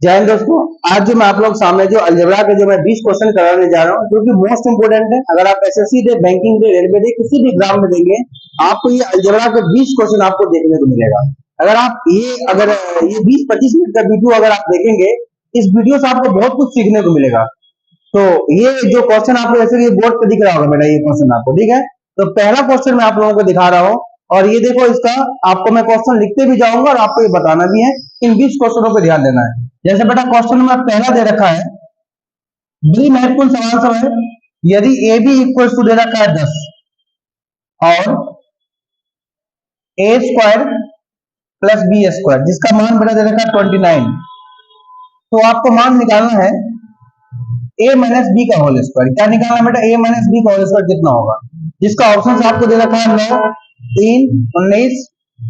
जय हिंद दोस्तों। आज जो मैं आप लोग सामने जो अलजेब्रा के जो मैं 20 क्वेश्चन कराने जा रहा हूँ जो कि मोस्ट इंपोर्टेंट है। अगर आप एसएससी दे, बैंकिंग दे, रेलवे दे, किसी भी एग्जाम में देंगे आपको ये अलजेब्रा के 20 क्वेश्चन आपको देखने को मिलेगा। अगर ये 20-25 मिनट का वीडियो अगर आप देखेंगे, इस वीडियो से आपको बहुत कुछ सीखने को मिलेगा। तो ये जो क्वेश्चन आपको जैसे ये बोर्ड पे दिख रहा होगा बेटा, ये क्वेश्चन आपको ठीक है। तो पहला क्वेश्चन मैं आप लोगों को दिखा रहा हूँ और ये देखो, इसका आपको मैं क्वेश्चन लिखते भी जाऊंगा और आपको ये बताना भी है। इन 20 क्वेश्चनों पर ध्यान देना है। जैसे बेटा क्वेश्चन नंबर पहला दे रखा है, बड़ी महत्वपूर्ण सवाल सब है। यदि ए बी इक्वल टू दे रखा है 10 और ए स्क्वायर प्लस बी स्क्वायर जिसका मान बेटा दे रखा है 29, तो आपको मान निकालना है ए माइनस बी का होल स्क्वायर। क्या निकालना है बेटा? ए माइनस बी का होल स्क्वायर कितना होगा? जिसका ऑप्शन आपको दे रखा है 9, 3, 19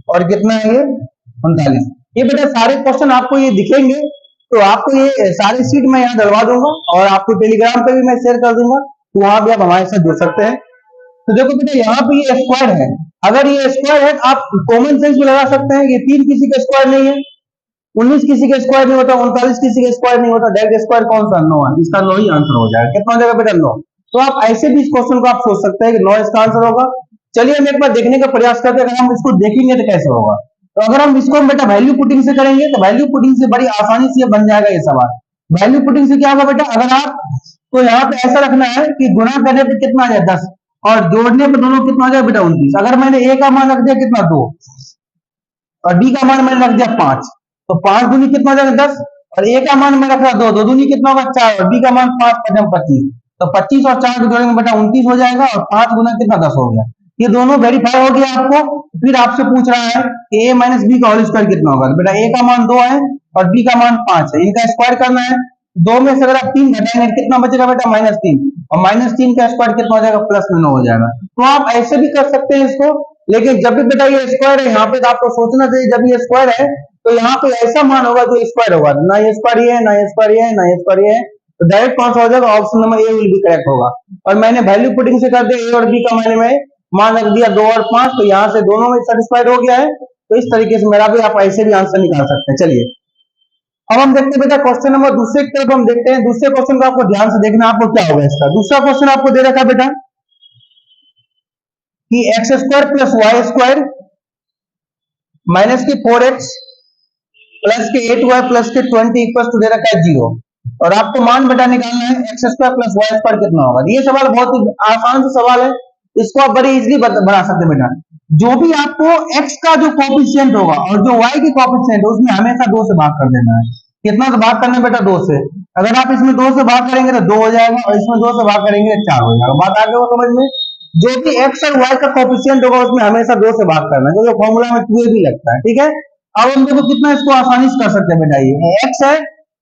और कितना है ये 39। ये बेटा सारे क्वेश्चन आपको ये दिखेंगे, तो आपको ये सारी सीट मैं यहाँ डलवा दूंगा और आपको टेलीग्राम पे भी मैं शेयर कर दूंगा, तो वहां भी आप हमारे साथ जुड़ सकते हैं। तो देखो बेटा, यहाँ पे ये स्क्वायर है। अगर ये स्क्वायर है तो आप कॉमन सेंस भी लगा सकते हैं। ये 3 किसी का स्क्वायर नहीं है, 19 किसी का स्क्वायर नहीं होता, 39 किसी का स्क्वायर नहीं होता। डायरेक्ट स्क्वायर कौन सा? 9 है। इसका 9 ही आंसर हो जाएगा। कितना हो जाएगा बेटा? 9। तो आप ऐसे भी इस क्वेश्चन को आप सोच सकते हैं कि 9 इसका आंसर होगा। चलिए हम एक बार देखने का प्रयास करते हैं, अगर हम इसको देखेंगे तो कैसे होगा। तो अगर हम इसको बेटा वैल्यू पुटिंग से करेंगे तो वैल्यू पुटिंग से बड़ी आसानी से बन जाएगा ये सवाल। वैल्यू पुटिंग से क्या होगा बेटा? अगर आप तो यहाँ पे ऐसा रखना है कि गुणा करने पे कितना आ जाए 10 और जोड़ने पे दोनों कितना आ जाए बेटा 29। अगर मैंने ए का मान रख दिया कितना 2 और बी का मान मैंने रख दिया 5, तो 5 दूनी कितना हो जाएगा 10 और ए का मान मैं रख रहा 2, 2 दूनी कितना होगा 4 और बी का मान 5, 5 25, तो 25 और 4 को जोड़ेंगे बेटा 29 हो जाएगा और 5 गुना कितना 10 हो गया। ये दोनों वेरीफाई हो गया आपको। फिर आपसे पूछ रहा है कि ए माइनस बी का होल स्क्वायर कितना होगा। बेटा ए का मान 2 है और बी का मान 5 है, इनका स्क्वायर करना है। 2 में से अगर आप 3 घटाएंगे कितना बचेगा बेटा? -3 और -3 का स्क्वायर कितना हो जाएगा? प्लस में 9 हो जाएगा। तो आप ऐसे भी कर सकते हैं इसको, लेकिन जब भी बेटा ये स्क्वायर है यहाँ पे तो आपको सोचना चाहिए, जब ये स्क्वायर है तो यहाँ पे ऐसा मान होगा जो स्क्वायर होगा, ना ये स्क्वायर ये है, ना ये स्क्वायर ये है, ना ये स्क्वायर ये है, तो डायरेक्ट कौन सा हो जाएगा? Option number A will be correct होगा। और मैंने वैल्यू पुटिंग से कर दिया, ए और बी का मैंने में मान रख दिया 2 और 5, तो यहाँ से दोनों में सेटिस्फाइड हो गया है। तो इस तरीके से मेरा भी आप ऐसे भी आंसर निकाल सकते हैं। चलिए अब हम देखते हैं बेटा क्वेश्चन नंबर दूसरे की तरफ हम देखते हैं। दूसरे क्वेश्चन को आपको ध्यान से देखना, आपको क्या होगा इसका। दूसरा क्वेश्चन आपको दे रखा बेटा कि x square plus y square minus के 4x प्लस के 8y प्लस के 20 इक्वल टू दे रखा है 0 और आपको मान बेटा निकालना है x square plus y square कितना होगा। ये सवाल बहुत ही आसान सा सवाल है, इसको आप बड़ी इजीली बना सकते हैं बेटा। जो भी आपको x का जो कोफिशिएंट होगा और जो y की कोफिशिएंट है उसमें हमेशा 2 से भाग कर देना है। कितना से भाग करना है बेटा? 2 से। अगर आप इसमें 2 से भाग करेंगे तो 2 हो जाएगा और इसमें 2 से भाग करेंगे तो 4 हो जाएगा। बात आ गई समझ में? जो भी x और y का कोफिशिएंट होगा उसमें हमेशा 2 से भाग करना है, जो फॉर्मूला में 2 भी लगता है। ठीक है, अब हम देखो कितना इसको आसानी से कर सकते हैं बेटा। ये x है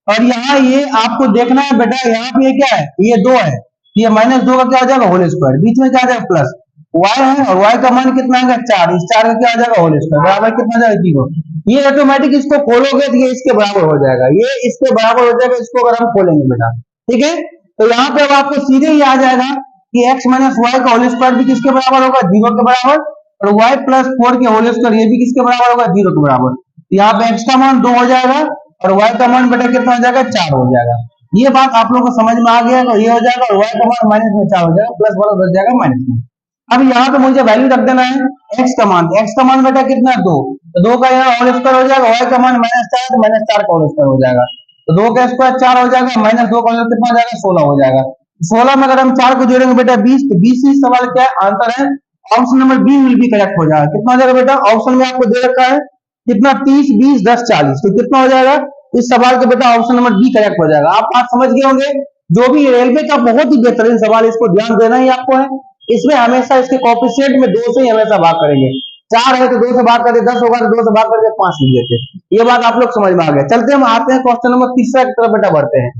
और यहाँ ये आपको देखना है बेटा, यहाँ पे ये क्या है? ये 2 है, ये -2 का क्या हो जाएगा? Whole square. बीच में क्या आ जाएगा? प्लस। y है और y का मान कितना आएगा? 4, इस 4 का क्या आ जाएगा? होल स्क्वायर बराबर कितना आ जाएगा? 0। ये ऑटोमेटिक इसको खोलोगे तो ये इसके बराबर हो जाएगा, ये इसके बराबर हो जाएगा इसको अगर हम खोलेंगे बेटा। ठीक है, तो यहाँ पे अब आपको सीधे ही आ जाएगा कि x माइनस वाई का होल स्क्वायर भी किसके बराबर होगा? 0 के बराबर, और y प्लस 4 के होल स्क्वायर ये भी किसके बराबर होगा? 0 के बराबर। यहाँ पे x का मान 2 हो जाएगा और y का मान बेटा कितना हो जाएगा? 4 हो जाएगा। ये बात आप लोगों को समझ में आ गया, तो ये हो जाएगा और y का मान माइनस में 4 हो जाएगा, प्लस वाला बच जाएगा माइनस में। अब यहाँ पे मुझे वैल्यू रख देना है x का मान। x का मान बेटा कितना है? 2, तो 2 का यहाँ होल स्क्वायर हो जाएगा, y का मान -4 तो -4 का होल स्क्वायर हो जाएगा, तो 2 का स्क्वायर 4 हो जाएगा, -2 का होल कितना हो जाएगा? 16 हो जाएगा। 16 में अगर हम 4 को जोड़ेंगे बेटा 20, तो 20 ही सवाल क्या है? आंसर है option number B will be correct हो जाएगा। कितना हो जाएगा बेटा? ऑप्शन में आपको दे रखा है कितना? 30, 20, 10, 40, तो कितना हो जाएगा इस सवाल का बेटा? ऑप्शन नंबर बी करेक्ट हो जाएगा। आप बात समझ गए होंगे। जो भी रेलवे का बहुत ही बेहतरीन सवाल है, इसको ध्यान देना ही आपको है। इसमें हमेशा इसके कोफिशिएंट में 2 से ही हमेशा भाग करेंगे। 4 है तो 2 से भाग करके 10 होगा, तो 2 से भाग करके 5 लिख देते। ये बात आप लोग समझ में आ गया। चलते हम आते हैं क्वेश्चन नंबर तीसरा की तरफ बेटा बढ़ते हैं।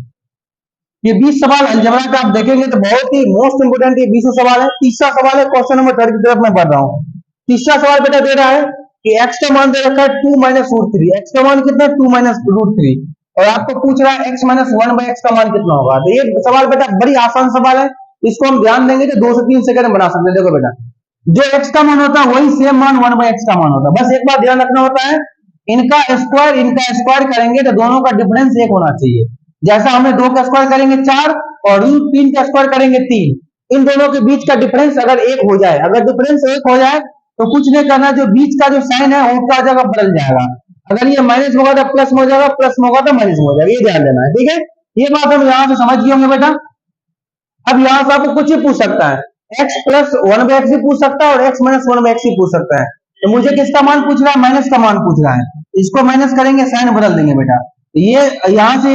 ये 20 सवाल अलजेब्रा का आप देखेंगे तो बहुत ही मोस्ट इंपोर्टेंट ये 20 सवाल है। तीसरा सवाल है क्वेश्चन नंबर 3 की तरफ मैं बढ़ रहा हूँ। तीसरा सवाल बेटा दे रहा है कि x का मान दे रखा है 2 माइनस रूट 3। x का मान कितना? 2 माइनस रूट 3 और आपको पूछ रहा है x माइनस 1 बाई एक्स का मान कितना होगा। तो ये सवाल बेटा बड़ी आसान सवाल है, इसको हम ध्यान देंगे तो 2 से 3 सेकंड में बना सकते हैं। देखो बेटा, जो x का मान होता है वही सेम मान 1 बाई एक्स का मान होता है। बस एक बार ध्यान रखना होता है इनका स्क्वायर करेंगे तो दोनों का डिफरेंस एक होना चाहिए। जैसा हमने 2 का स्क्वायर करेंगे 4 और रूट 3 का स्क्वायर करेंगे 3। इन दोनों के बीच का डिफरेंस अगर एक हो जाए, अगर डिफरेंस एक हो जाए तो कुछ नहीं करना, जो बीच का जो साइन है वो क्या जगह बदल जाएगा। अगर ये माइनस होगा तो प्लस में हो जाएगा, प्लस में होगा तो माइनस में हो जाएगा, ये ध्यान देना है। ठीक है, ये बात हम यहाँ से समझ गए होंगे बेटा। अब यहाँ से आपको कुछ ही पूछ सकता है, x plus one by x भी पूछ सकता है और x minus one by x भी पूछ सकता है। तो मुझे किसका मान पूछ रहा है? माइनस का मान पूछ रहा है। इसको माइनस करेंगे, साइन बदल देंगे बेटा। तो ये यहाँ से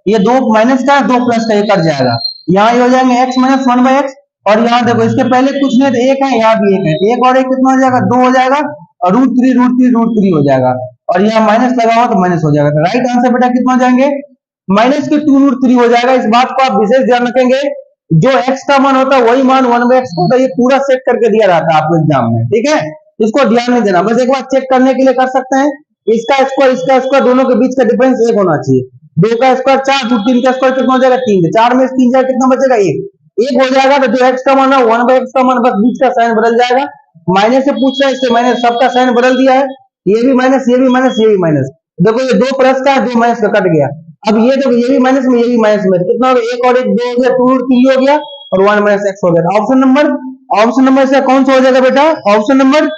ये दो माइनस का दो प्लस का ये कट जाएगा, यहाँ ये हो जाएंगे x minus one by x. और यहाँ देखो इसके पहले कुछ नहीं तो एक है, यहाँ भी एक है, एक और एक कितना हो जाएगा? 2 हो जाएगा और रूट थ्री हो जाएगा और यहाँ माइनस लगा हुआ तो माइनस हो जाएगा। तो राइट आंसर बेटा कितना हो जाएंगे? माइनस के 2√3 हो जाएगा। इस बात को आप विशेष ध्यान रखेंगे, जो x का मान होता है वही मान 1/x होता है। ये पूरा सेट करके दिया रहता है आपको एग्जाम में, ठीक है, इसको ध्यान नहीं देना, बस एक बार चेक करने के लिए कर सकते हैं। इसका स्क्वायर दोनों के बीच का डिफरेंस एक होना चाहिए। 2 का स्क्वायर 4, 3 का स्क्वायर कितना हो जाएगा? 3। 4 में 3 जाएगा कितना बचेगा? 1 हो जाएगा। तो जो x का मान है 1/x का मान, बस बीच का साइन बदल जाएगा। माइनस से पूछ रहा है, इससे माइनस, सबका साइन बदल दिया है, ये भी माइनस, ये भी माइनस, ये भी माइनस। देखो ये 2 प्लस का 2 माइनस का कट गया। अब ये देखो ये भी माइनस में, ये भी माइनस में, कितना हो गया? 1 और 1 2 हो गया, 2√3 हो गया और 1 - x हो गया। ऑप्शन नंबर से कौन सा हो जाएगा बेटा? Option number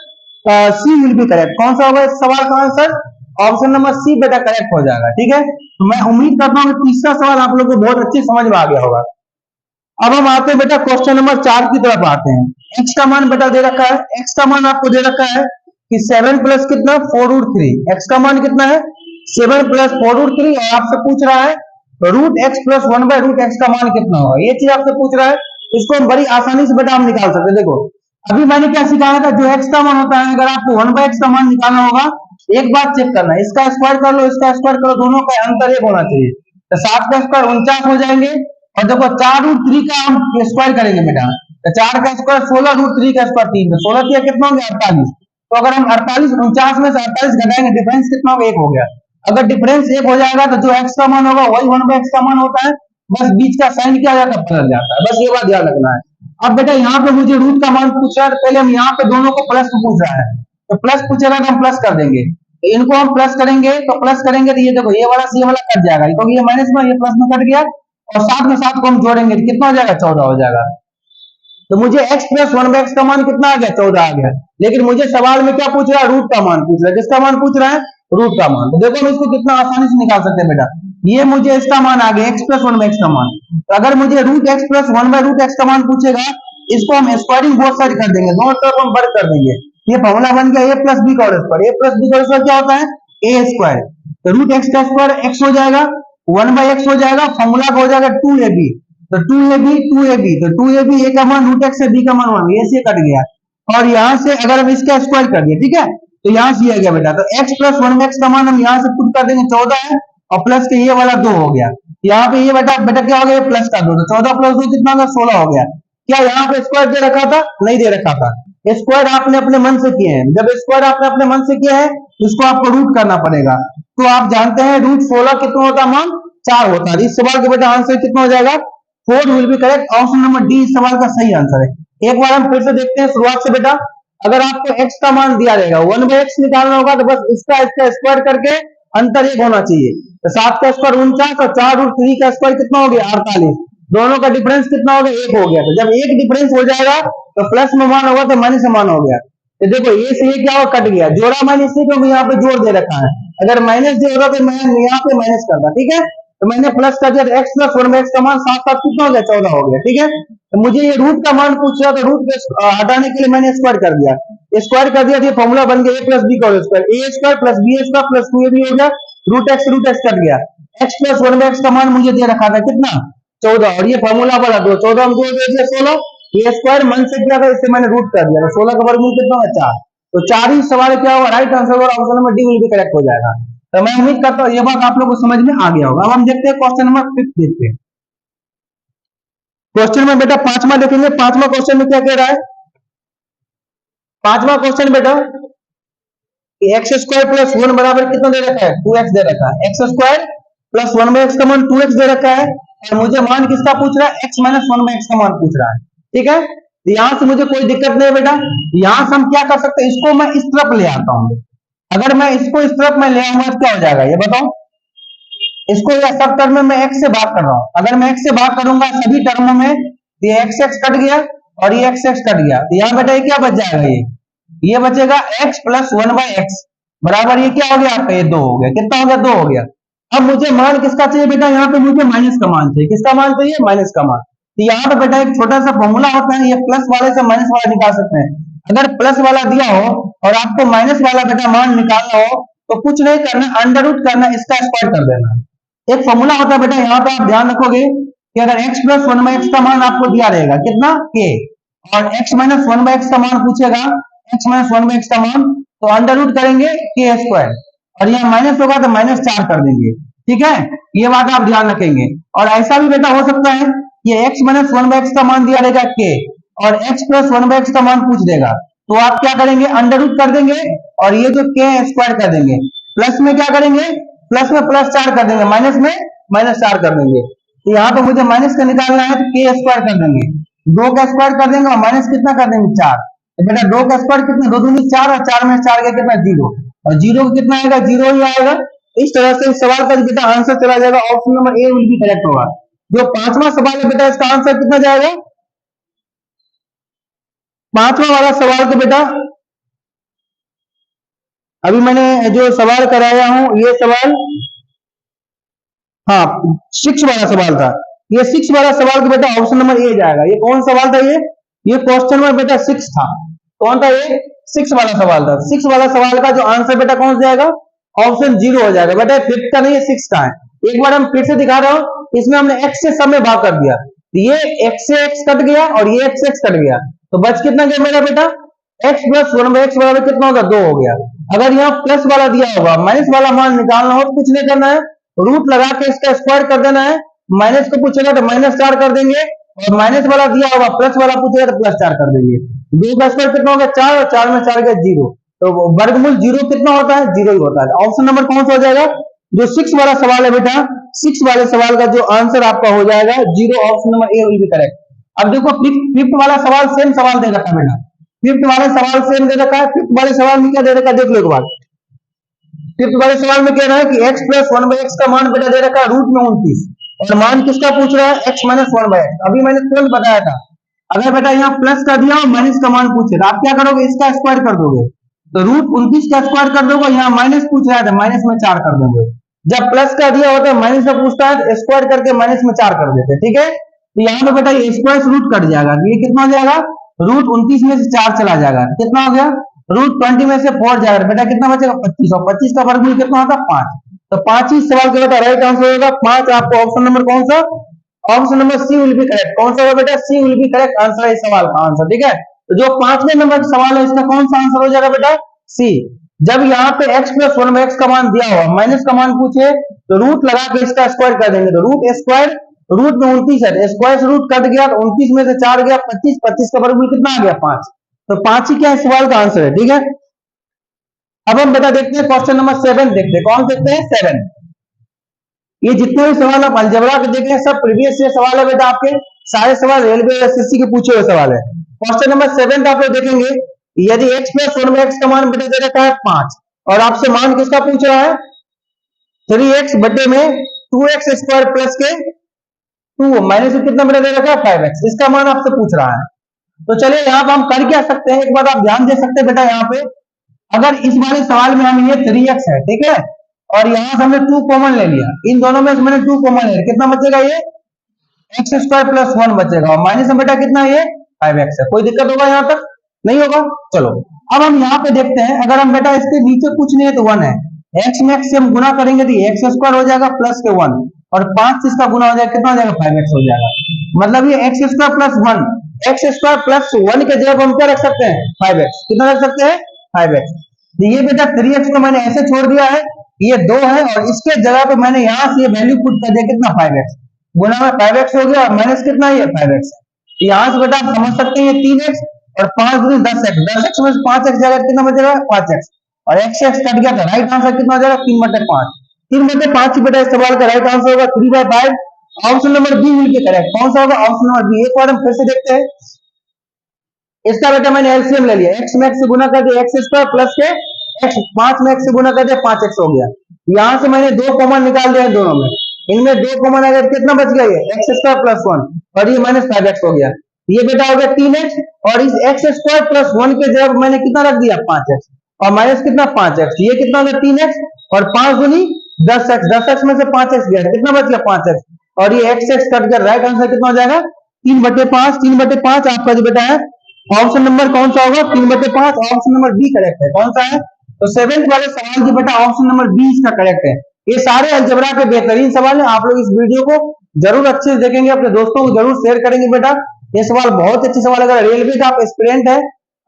C will be correct. कौन सा होगा इस सवाल का आंसर? ऑप्शन नंबर सी बेटा करेक्ट हो जाएगा। ठीक है, तो मैं उम्मीद करता हूँ कि तीसरा सवाल आप लोग को बहुत अच्छी समझ में आ गया होगा। अब हम आते हैं बेटा क्वेश्चन नंबर 4 की तरफ आते हैं। x का मान बेटा दे रखा है, x का मान आपको दे रखा है कि 7 प्लस कितना? 4√3। x का मान कितना है? 7 प्लस 4√3 और आपसे पूछ रहा है √x प्लस 1/√x का मान कितना होगा, ये चीज आपसे पूछ रहा है। इसको हम बड़ी आसानी से बेटा हम निकाल सकते हैं। देखो अभी मैंने क्या सिखाया था, जो x का मान होता है, अगर आपको 1/x का मान निकालना होगा, एक बात चेक करना है, इसका स्क्वायर कर लो, इसका स्क्वायर करो, दोनों का अंतर एक होना चाहिए। तो 7 का स्क्वायर 49 हो जाएंगे और देखो 4√3 का हम स्क्वायर करेंगे बेटा, तो 4 का स्क्वायर 16, √3 का स्क्वायर 3, तो 16 किया कितना हो गया? 48। तो अगर हम 48 49 में से 48 घटाएंगे, डिफरेंस कितना होगा? 1 हो गया। अगर डिफरेंस 1 हो जाएगा तो जो x का मान होगा वही 1/x का मान होता है, बस बीच का साइन क्या हो जाता है? बदल जाता है। बस ये बात ध्यान रखना है। अब बेटा यहाँ पे मुझे रूट का मान पूछ रहा है, तो पहले हम यहाँ पे दोनों को प्लस में पूछ रहा है, तो प्लस पूछेगा तो हम प्लस कर देंगे। तो इनको हम प्लस करेंगे, तो प्लस करेंगे तो ये देखो ये वाला से ये वाला कट जाएगा, क्योंकि ये माइनस में, ये प्लस में कट गया और साथ में साथ को हम जोड़ेंगे तो कितना हो जाएगा? 14 हो जाएगा। तो मुझे x प्लस 1/x का मान कितना आ गया? 14 आ गया। लेकिन मुझे सवाल में क्या पूछ रहा है? रूट का मान पूछ रहा है। किसका मान पूछ रहा है? रूट का मान। तो देखो हम इसको कितना आसानी से निकाल सकते हैं बेटा। ये मुझे इसका मान आ गया x प्लस 1/x का मान। तो अगर मुझे √x प्लस 1/√x का मान पूछेगा, इसको हम स्क्वायरिंग बोथ साइड कर देंगे, दोनों तरफ हम वर्ग कर देंगे। ये फॉर्मूला बन गया a प्लस बी का whole square. a plus B का होल स्क्वायर क्या होता है? a square. तो √x का स्क्वायर x हो जाएगा, 1/x हो जाएगा, फॉर्मूला का हो जाएगा 2ab। तो 2ab 2ab, तो 2ab a का मान √x से b का मान 1, ये से कट गया। और यहाँ से अगर हम इसका स्क्वायर कर दिए, ठीक है, तो यहाँ से आ गया बेटा, तो x प्लस 1/x का मान हम यहाँ से पुट कर देंगे 14 है और प्लस के ये वाला 2 हो गया। यहाँ पे ये बेटा बेटा क्या हो गया? प्लस का 2, तो 14 प्लस 2 कितना होगा? 16 हो गया। क्या यहाँ पे स्क्वायर दे रखा था? नहीं दे रखा था। स्क्वायर आपने अपने मन से किए हैं। जब स्क्वायर आपने अपने मन से किया है, इसको आपको रूट करना पड़ेगा। तो आप जानते हैं √16 कितना होता है? मान 4 होता है। इस सवाल के बेटा आंसर कितना हो जाएगा? 4 will be correct. Option number D इस सवाल का सही आंसर है। एक बार हम फिर से देखते हैं शुरुआत से बेटा। अगर आपको x का मान दिया रहेगा, 1/x निकालना होगा, तो बस इसका स्क्वायर करके अंतर 1 होना चाहिए। तो 7 का स्क्वायर 49 और 4√3 का स्क्वायर कितना हो गया? 48। दोनों का डिफरेंस कितना हो गया? 1 हो गया। तो जब एक डिफरेंस हो जाएगा तो प्लस में मान होगा तो माइनस में मान हो गया। तो देखो ये से ये क्या हुआ? कट गया। जोड़ा माइनस से, क्योंकि यहाँ पे जोड़ दे रखा है। अगर माइनस दे होगा तो मैं यहाँ पे माइनस करता, ठीक है। तो मैंने प्लस कर दिया, तो x प्लस 1/x का मान 7 7 कितना हो गया? 14 हो गया, ठीक है। तो मुझे ये रूट का मान पूछ रहा, तो रूट हटाने के लिए मैंने स्क्वायर कर दिया। स्क्वायर कर दिया तो ये फॉर्मूला बन गया a प्लस बी का whole square, a square plus b square plus 2ab हो गया, √x कट गया। x प्लस 1/x का मान मुझे दे रखा था कितना? 14, और ये फॉर्मूला वाला 2, 14 में 2 दे दिया 16, ये स्क्वायर मन से किया था, इससे मैंने रूट कर दिया। तो 16 का वर्गमूल कितना है? 4। तो 4 ही सवाल क्या होगा? राइट आंसर होगा, option number D will be correct हो जाएगा। तो मैं उम्मीद करता हूँ ये बात आप लोगों को समझ में आ गया होगा। अब हम देखते हैं क्वेश्चन नंबर 5 देखते हैं। क्वेश्चन में बेटा पांचवा देखेंगे। पांचवा क्वेश्चन में क्या कह रहा है? पांचवा क्वेश्चन बेटा कि एक्स स्क्वायर प्लस 1 बराबर कितना दे रखा है? 2x दे रखा है। एक्स स्क्वायर प्लस 1/x का मान 2x दे रखा है और मुझे मान किसका पूछ रहा है? x माइनस 1/x का मान पूछ रहा है, ठीक है। तो यहां से मुझे कोई दिक्कत नहीं है बेटा। यहां से हम क्या कर सकते हैं? इसको मैं इस तरफ ले आता हूं, अगर मैं इसको इस तरफ में ले आऊंगा तो क्या हो जाएगा ये बताओ। इसको या सब टर्म में मैं x से भाग कर रहा हूं, अगर मैं x से भाग करूंगा सभी टर्मों में तो ये x x कट गया और ये x x कट गया, तो यहाँ बेटा ये क्या बच जाएगा, ये बचेगा x plus one by x बराबर ये क्या हो गया आपका, ये दो हो गया। कितना हो गया, दो हो गया। अब मुझे मान किसका चाहिए बेटा, यहाँ पे मुझे माइनस का मान चाहिए। किसका मान चाहिए, माइनस का मान। तो यहाँ पे बेटा एक छोटा सा फॉर्मूला होता है, ये प्लस वाले से माइनस वाला निकाल सकते हैं। अगर प्लस वाला दिया हो और आपको माइनस वाला बेटा मान निकालना हो तो कुछ नहीं करना, अंडर रूट करना, इसका स्क्वायर कर देना। एक फॉर्मूला होता है बेटा, यहाँ पे आप ध्यान रखोगे कि अगर x plus one by x का मान आपको दिया रहेगा कितना k, और x minus one by x का मान पूछेगा, x minus one by x का मान, तो अंडर रूट करेंगे k स्क्वायर, और यहाँ माइनस होगा तो माइनस 4 कर देंगे। ठीक है, ये बात आप ध्यान रखेंगे। और ऐसा भी बेटा हो सकता है कि x minus one by x का मान दिया रहेगा k और x plus one by x का मान पूछ देगा, तो आप क्या करेंगे, अंडर रूट कर देंगे और ये जो k स्क्वायर कर देंगे, प्लस में क्या करेंगे, प्लस में प्लस 4 कर देंगे, माइनस में माइनस 4 कर देंगे। तो यहाँ पे मुझे माइनस का निकालना है तो k स्क्वायर कर देंगे, दो का स्क्वायर कर देंगे और माइनस कितना कर देंगे, 4। तो बेटा दो का स्क्वायर कितना, दो दूनी 4 और 4 में 4 का कितना, 0, और 0 कितना आएगा, 0 ही आएगा। इस तरह से इस सवाल का बेटा आंसर चला जाएगा, option number A will be correct होगा। जो पांचवा सवाल है बेटा इसका आंसर कितना जाएगा, पांचवा वाला सवाल तो बेटा अभी मैंने जो सवाल कराया हूं ये सवाल, हाँ 6 वाला सवाल था, ये 6 वाला सवाल तो बेटा ऑप्शन नंबर ए जाएगा। ये कौन सवाल था, ये क्वेश्चन नंबर बेटा 6 था। कौन था ये, 6 वाला सवाल था। 6 वाला सवाल का जो आंसर बेटा कौन सा जाएगा, ऑप्शन 0 हो जाएगा। बेटा 5 का नहीं है, 6 का है। एक बार हम फिर से दिखा रहा हूं, इसमें हमने x से सब में भाग कर दिया, ये x से x कट गया और ये x से x कट गया, तो बच कितना गया मेरा बेटा, x plus one by x बराबर कितना होगा, 2 हो गया। अगर यहाँ प्लस वाला दिया होगा, माइनस वाला मान निकालना हो तो कुछ नहीं करना है, रूट लगा के इसका स्क्वायर कर देना है। माइनस को पूछेगा तो माइनस 4 कर देंगे, और माइनस वाला दिया होगा, प्लस वाला पूछेगा तो प्लस 4 कर देंगे। 2 का स्क्वायर कितना होगा, 4, और 4 में 4 गया 0, तो वर्गमूल 0 कितना होता है, 0 ही होता है। ऑप्शन नंबर कौन सा हो जाएगा, जो 6 वाला सवाल है बेटा, 6 वाले सवाल का जो आंसर आपका हो जाएगा 0, option number A will be correct. अब देखो फिफ्थ वाला सवाल सेम सवाल दे रखा है बेटा, फिफ्थ वाले सवाल सेम दे रखा है। फिफ्थ वाले सवाल में क्या दे रखा है, देख लो एक बार। फिफ्थ वाले सवाल में कह रहा है कि x plus one by x का मान बेटा दे रखा है रूट में 29, और मान किसका पूछ रहा है, x minus one by x. अभी मैंने तुरंत बताया था, अगर बेटा यहाँ प्लस कर दिया और माइनस का मान पूछे तो आप क्या करोगे, इसका स्क्वायर कर दोगे, तो रूट 29 का स्क्वायर कर दोगे। यहाँ माइनस पूछ रहा है तो माइनस में 4 कर दोगे। जब प्लस का दिया होता है माइनस का पूछता है तो स्क्वायर करके माइनस में 4 कर देते, ठीक है। तो यहाँ पे बेटा ये स्क्वायर से रूट कट जाएगा, तो ये कितना हो जाएगा, रूट 29 में से 4 चला जाएगा, कितना हो गया, रूट 20 में से 4 जाएगा, बेटा कितना बचेगा, 25, और 25 का वर्गमूल कितना होता है, 5। तो 5 ही सवाल का बेटा राइट आंसर होगा 5। आपको ऑप्शन नंबर कौन सा, option number C will be correct. कौन सा होगा बेटा, C will be correct answer है इस सवाल का आंसर, ठीक है। तो जो 5वें नंबर का सवाल है इसका कौन सा आंसर हो जाएगा बेटा, सी। जब यहाँ पे x plus one by x का मान दिया हुआ, माइनस का मान पूछे तो रूट लगा के इसका स्क्वायर कर देंगे, तो रूट स्क्वायर, रूट में 29 है, स्क्वायर से रूट कट गया तो 29 में से 4 गया 25, 25 का वर्गमूल कितना आ गया, 5। तो 5 ही क्या इस सवाल का आंसर है, ठीक है। अब हम बेटा देखते हैं क्वेश्चन नंबर 7 देखते हैं, कौन देखते हैं, 7। ये जितने भी सवाल आप अलजेब्रा के देख रहे हैं सब प्रीवियस ईयर सवाल है बेटा, आपके सारे सवाल रेलवे एसएससी के पूछे हुए सवाल है। क्वेश्चन नंबर 7 आप लोग देखेंगे, यदि x plus one by x का मान बेटा दे रखा है 5, और आपसे मान किसका पूछ रहा है, 3x बटे में 2x स्क्वायर प्लस के 2 माइनस कितना बेटा दे रखा है 5x, इसका मान आपसे पूछ रहा है। तो चलिए यहाँ पे हम कर क्या सकते हैं, एक बात आप ध्यान दे सकते हैं बेटा, यहाँ पे अगर इस वाले सवाल में हम ये 3x है, ठीक है, और यहाँ से हमने 2 कॉमन ले लिया, इन दोनों में से मैंने 2 कॉमन ले लिया, कितना बचेगा, ये एक्स स्क्वायर प्लस 1 बचेगा, और माइनस में बेटा कितना है, ये 5x है। कोई दिक्कत होगा यहाँ तक, नहीं होगा। चलो अब हम यहाँ पे देखते हैं, अगर हम बेटा इसके नीचे कुछ नहीं है तो 1 है, x में x से हम गुना करेंगे तो एक्स स्क्वायर हो जाएगा प्लस के 1, और 5 से इसका गुना हो जाएगा, कितना हो जाएगा, 5x हो जाएगा। मतलब ये x square plus 1, x square plus 1 के जगह हम क्या रख सकते हैं, 5x, कितना रख सकते हैं, 5x। तो ये बेटा 3x को मैंने ऐसे छोड़ दिया है, ये 2 है, और इसके जगह पे मैंने यहाँ से ये वैल्यू पुट कर दिया, कितना, 5x, गुना में 5x हो गया, और माइनस कितना है, 5x। यहाँ से बेटा आप समझ सकते हैं 3x और 5 दूनी 10x, 10x में 5x जाएगा, कितना बचेगा, 5x, और x x कट गया, तो राइट आंसर कितना हो जाएगा, 3/5। 3/5 ही बेटा इस सवाल का राइट आंसर होगा 3/5। Option number B will be correct. कौन सा होगा, ऑप्शन नंबर बी। एक बार हम फिर से देखते हैं, इसका बेटा मैंने एलसीएम ले लिया, x में x से गुना कर दिया, एक्स स्क्वायर प्लस के एक्स 5 में एक्स से गुना कर दिया 5x हो गया। यहां से मैंने 2 कॉमन निकाल दिया दोनों में, इनमें 2 कॉमन आ गया, कितना बच गया ये एक्स स्क्वायर प्लस 1 और ये माइनस 5x हो गया। ये बेटा हो गया 3x और इस एक्स स्क्वायर प्लस 1 के जगह मैंने कितना रख दिया 5x और माइनस कितना 5x, ये कितना हो गया 3x और 5 दूनी 10x, 10x में से 5x गया कितना बच गया 5x और ये x कट कर राइट आंसर कितना हो जाएगा 3/5। 3/5 आपका जो बेटा है ऑप्शन नंबर कौन सा होगा 3/5, ऑप्शन नंबर बी करेक्ट है। कौन सा है तो सेवेंथ वाले सवाल की बेटा ऑप्शन नंबर बी इसका करेक्ट है। ये सारे अलजेब्रा के बेहतरीन सवाल है, आप लोग इस वीडियो को जरूर अच्छे से देखेंगे, अपने दोस्तों को जरूर शेयर करेंगे बेटा। ये सवाल बहुत अच्छे सवाल, अगर रेलवे का आप एस्पिरेंट है,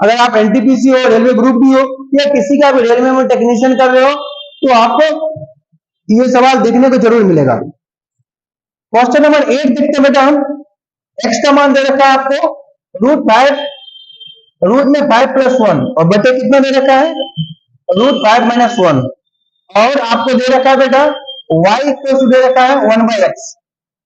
अगर आप एनटीपीसी हो, रेलवे ग्रुप भी हो या किसी का भी रेलवे में टेक्नीशियन कर रहे हो तो आपको ये सवाल देखने को जरूर मिलेगा। क्वेश्चन नंबर 8 देखते हैं बेटा हम। एक्स का मान दे रखा है आपको √5, रूट में 5 + 1 और बटे कितना दे रखा है √5 - 1 और आपको दे रखा है बेटा y इक्वल दे रखा है 1/x।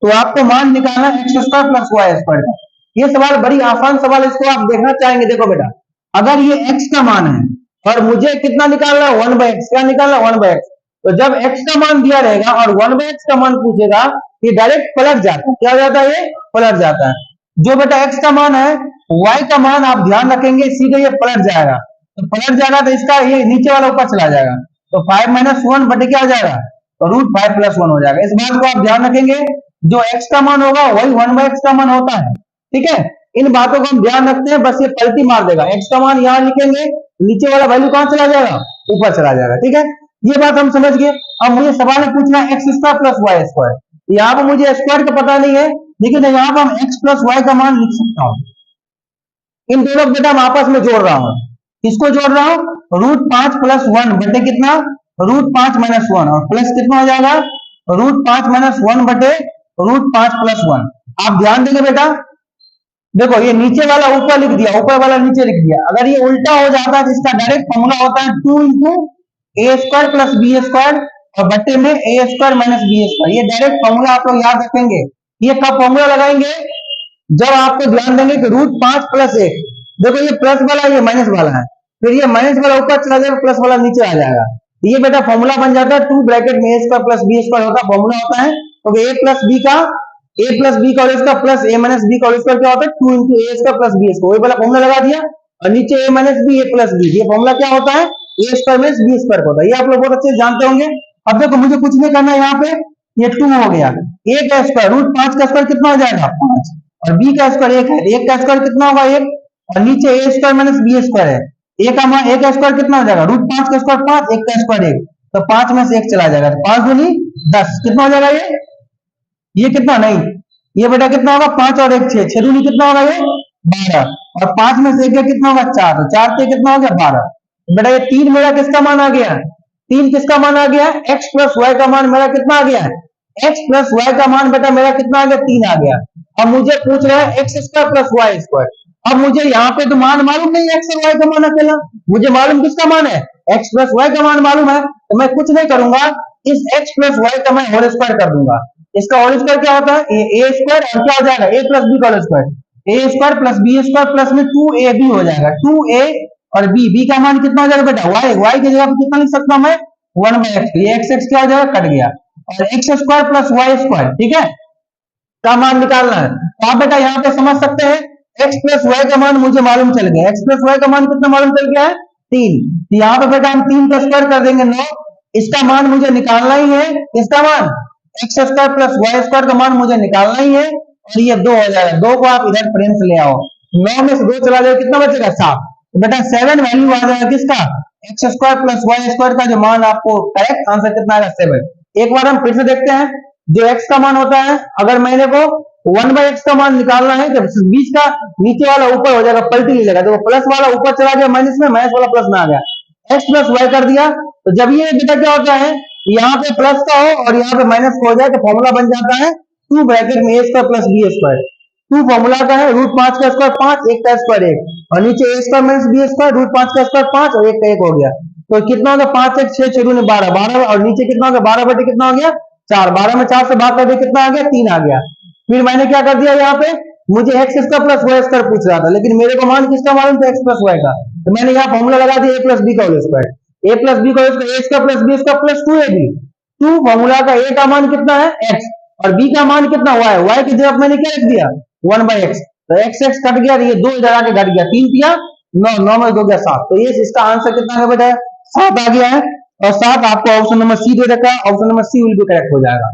तो आपको मान निकालना है x² + y² का। ये सवाल बड़ी आसान सवाल है, इसको आप देखना चाहेंगे। देखो बेटा अगर ये x का मान है और मुझे कितना निकालना है 1/x, क्या निकालना है 1/x, तो जब x का मान दिया रहेगा और 1/x का मान पूछेगा ये डायरेक्ट पलट जाता है। क्या हो जाता है ये पलट जाता है। जो बेटा x का मान है y का मान आप ध्यान रखेंगे सीधे ये पलट जाएगा, तो पलट जाएगा तो इसका ये नीचे वाला ऊपर चला जाएगा, तो 5 - 1 बटे क्या हो जाएगा तो √5 + 1 हो जाएगा। इस बात को आप ध्यान रखेंगे, जो x का मान होगा वही 1/x का मान होता है। ठीक है, इन बातों को हम ध्यान रखते हैं, बस ये पलटी मार देगा। x का मान यहां लिखेंगे, नीचे वाला वैल्यू कहां चला जाएगा ऊपर चला जाएगा। ठीक है, ये बात हम समझ गए। अब मुझे सवाल में पूछना है x² + y²। यहाँ पर मुझे स्क्वायर का पता नहीं है, लेकिन यहाँ पर हम x + y का मान लिख सकता हूँ। इन दोनों बेटा मैं आपस में जोड़ रहा हूं, किसको जोड़ रहा हूं √5 + 1 बटे कितना √5 - 1 और प्लस कितना हो जाएगा √5 - 1 बटे √5 + 1। आप ध्यान देंगे बेटा, देखो ये नीचे वाला ऊपर लिख दिया, ऊपर वाला नीचे लिख दिया। अगर ये उल्टा हो जाता है जिसका डायरेक्ट फॉर्मूला होता है 2 × a² + b² और बटे में a² - b²। ये डायरेक्ट फॉर्मूला आप लोग याद रखेंगे। ये कब फॉर्मूला लगाएंगे जब आपको ध्यान देंगे कि √5 + 1, देखो ये प्लस वाला ये माइनस वाला है, फिर ये माइनस वाला ऊपर चला जाएगा, प्लस वाला नीचे आ जाएगा। ये बेटा फॉर्मूला बन जाता है 2 ब्रैकेट में a² + b² होता फॉर्मूला होता है, तो a + b का a + b का होल प्लस a - b का होल क्या होता है 2 × a² + b²। वही वाला फॉर्मूला लगा दिया और नीचे a - b a + b, ये फॉर्मूला क्या होता है a² - b² होता है। ये आप लोग बहुत अच्छे से जानते होंगे। अब देखो मुझे कुछ नहीं करना है, यहाँ पे ये 2 हो गया, a का स्क्वायर √5 का स्क्वायर कितना हो जाएगा 5 और b का स्क्वायर 1 है, 1 का स्क्वायर कितना होगा 1 और नीचे a² - b² है। a का मान a का स्क्वायर कितना हो जाएगा √5 का स्क्वायर 5, 1 का स्क्वायर 1, तो 5 में से 1 चला जाएगा, तो 5 दूनी 10 कितना हो जाएगा ये कितना नहीं, ये बेटा कितना होगा 5 और 1 6, 6 दूनी कितना होगा ये 12 और 5 में से 1 कितना होगा 4, तो 4 से कितना हो गया 12। बेटा ये 3 मेरा किसका मान आ गया 3 किसका मान आ गया x + y का मान मेरा कितना आ गया x + y का मान बेटा मेरा कितना आ गया 3 आ गया। अब मुझे पूछ रहा है x² + y²। अब मुझे यहाँ पे तो मान मालूम नहीं x और y का मान अकेला, मुझे मालूम किसका मान है x + y का मान मालूम है, तो मैं कुछ नहीं करूंगा, इस x + y का मैं होल स्क्वायर कर दूंगा। इसका होल स्क्वायर क्या होता है a² और क्या हो जाएगा a + b का whole square, a² + b² plus में 2ab हो जाएगा, 2a और b का मान कितना हो जाएगा बेटा y की जगह पे कितना लिख सकता हूं मैं 1/x, ये x क्या हो जाएगा कट गया और x² + y²। ठीक है, का मान निकालना है। तो आप बेटा यहाँ पे समझ सकते हैं x + y का मान मुझे मालूम चल गया, x + y का मान कितना मालूम चल गया है 3। यहाँ पे बेटा हम 3 का स्क्वायर कर देंगे 9, इसका मान मुझे निकालना ही है, इसका मान x² + y² का मान मुझे निकालना ही है और ये 2 हो जाएगा, 2 को आप इधर फ्रेम से ले आओ, 9 में से 2 चला जाएगा कितना बचेगा 7, तो बेटा 7 वैल्यू आ जाएगा किसका x² + y² का जो मान आपको करेक्ट आंसर कितना आएगा 7। एक बार हम फिर से देखते हैं, जो x का मान होता है अगर मैंने को 1/x का मान निकालना है, जब बीच का नीचे वाला ऊपर हो जाएगा पलटी ले जाएगा, तो प्लस वाला ऊपर चला गया माइनस में, माइनस वाला प्लस में आ गया, x + y कर दिया। तो जब ये बेटा क्या होता है यहाँ पे प्लस का हो और यहाँ पे माइनस का हो जाए तो फॉर्मूला बन जाता है 2 ब्रैकेट में a² + b²। 2 फॉर्मूला का है √5 का स्क्वायर 5, 1 का स्क्वायर 1 और नीचे a² - b² √5 का स्क्वायर 5 और 1 का 1 हो गया, तो कितना होगा 5 1 6 6 दूनी 12, 12 और नीचे कितना हो गया 12 बटे कितना हो गया 4, 12 में 4 से भाग कर दिया कितना आ गया 3 आ गया। फिर मैंने क्या कर दिया यहाँ पे मुझे x² + y² पूछ रहा था, लेकिन मेरे को मान किसका मालूम था x + y का, तो मैंने यहाँ फॉर्मूला लगा दिया a + b का whole square. A plus B का A square plus B square plus 2ab। 2 formula का ए का मान कितना है x और बी का मान कितना y की जगह मैंने क्या रख दिया 1/x। तो x x कट गया, ये 2 इधर आके घट गया, 3 किया 9, 9 में 2 गया 7। तो ये इसका आंसर कितना है बेटा 7 आ गया है। और 7 आपको ऑप्शन नंबर सी दे रखा है, option number C will be correct हो जाएगा।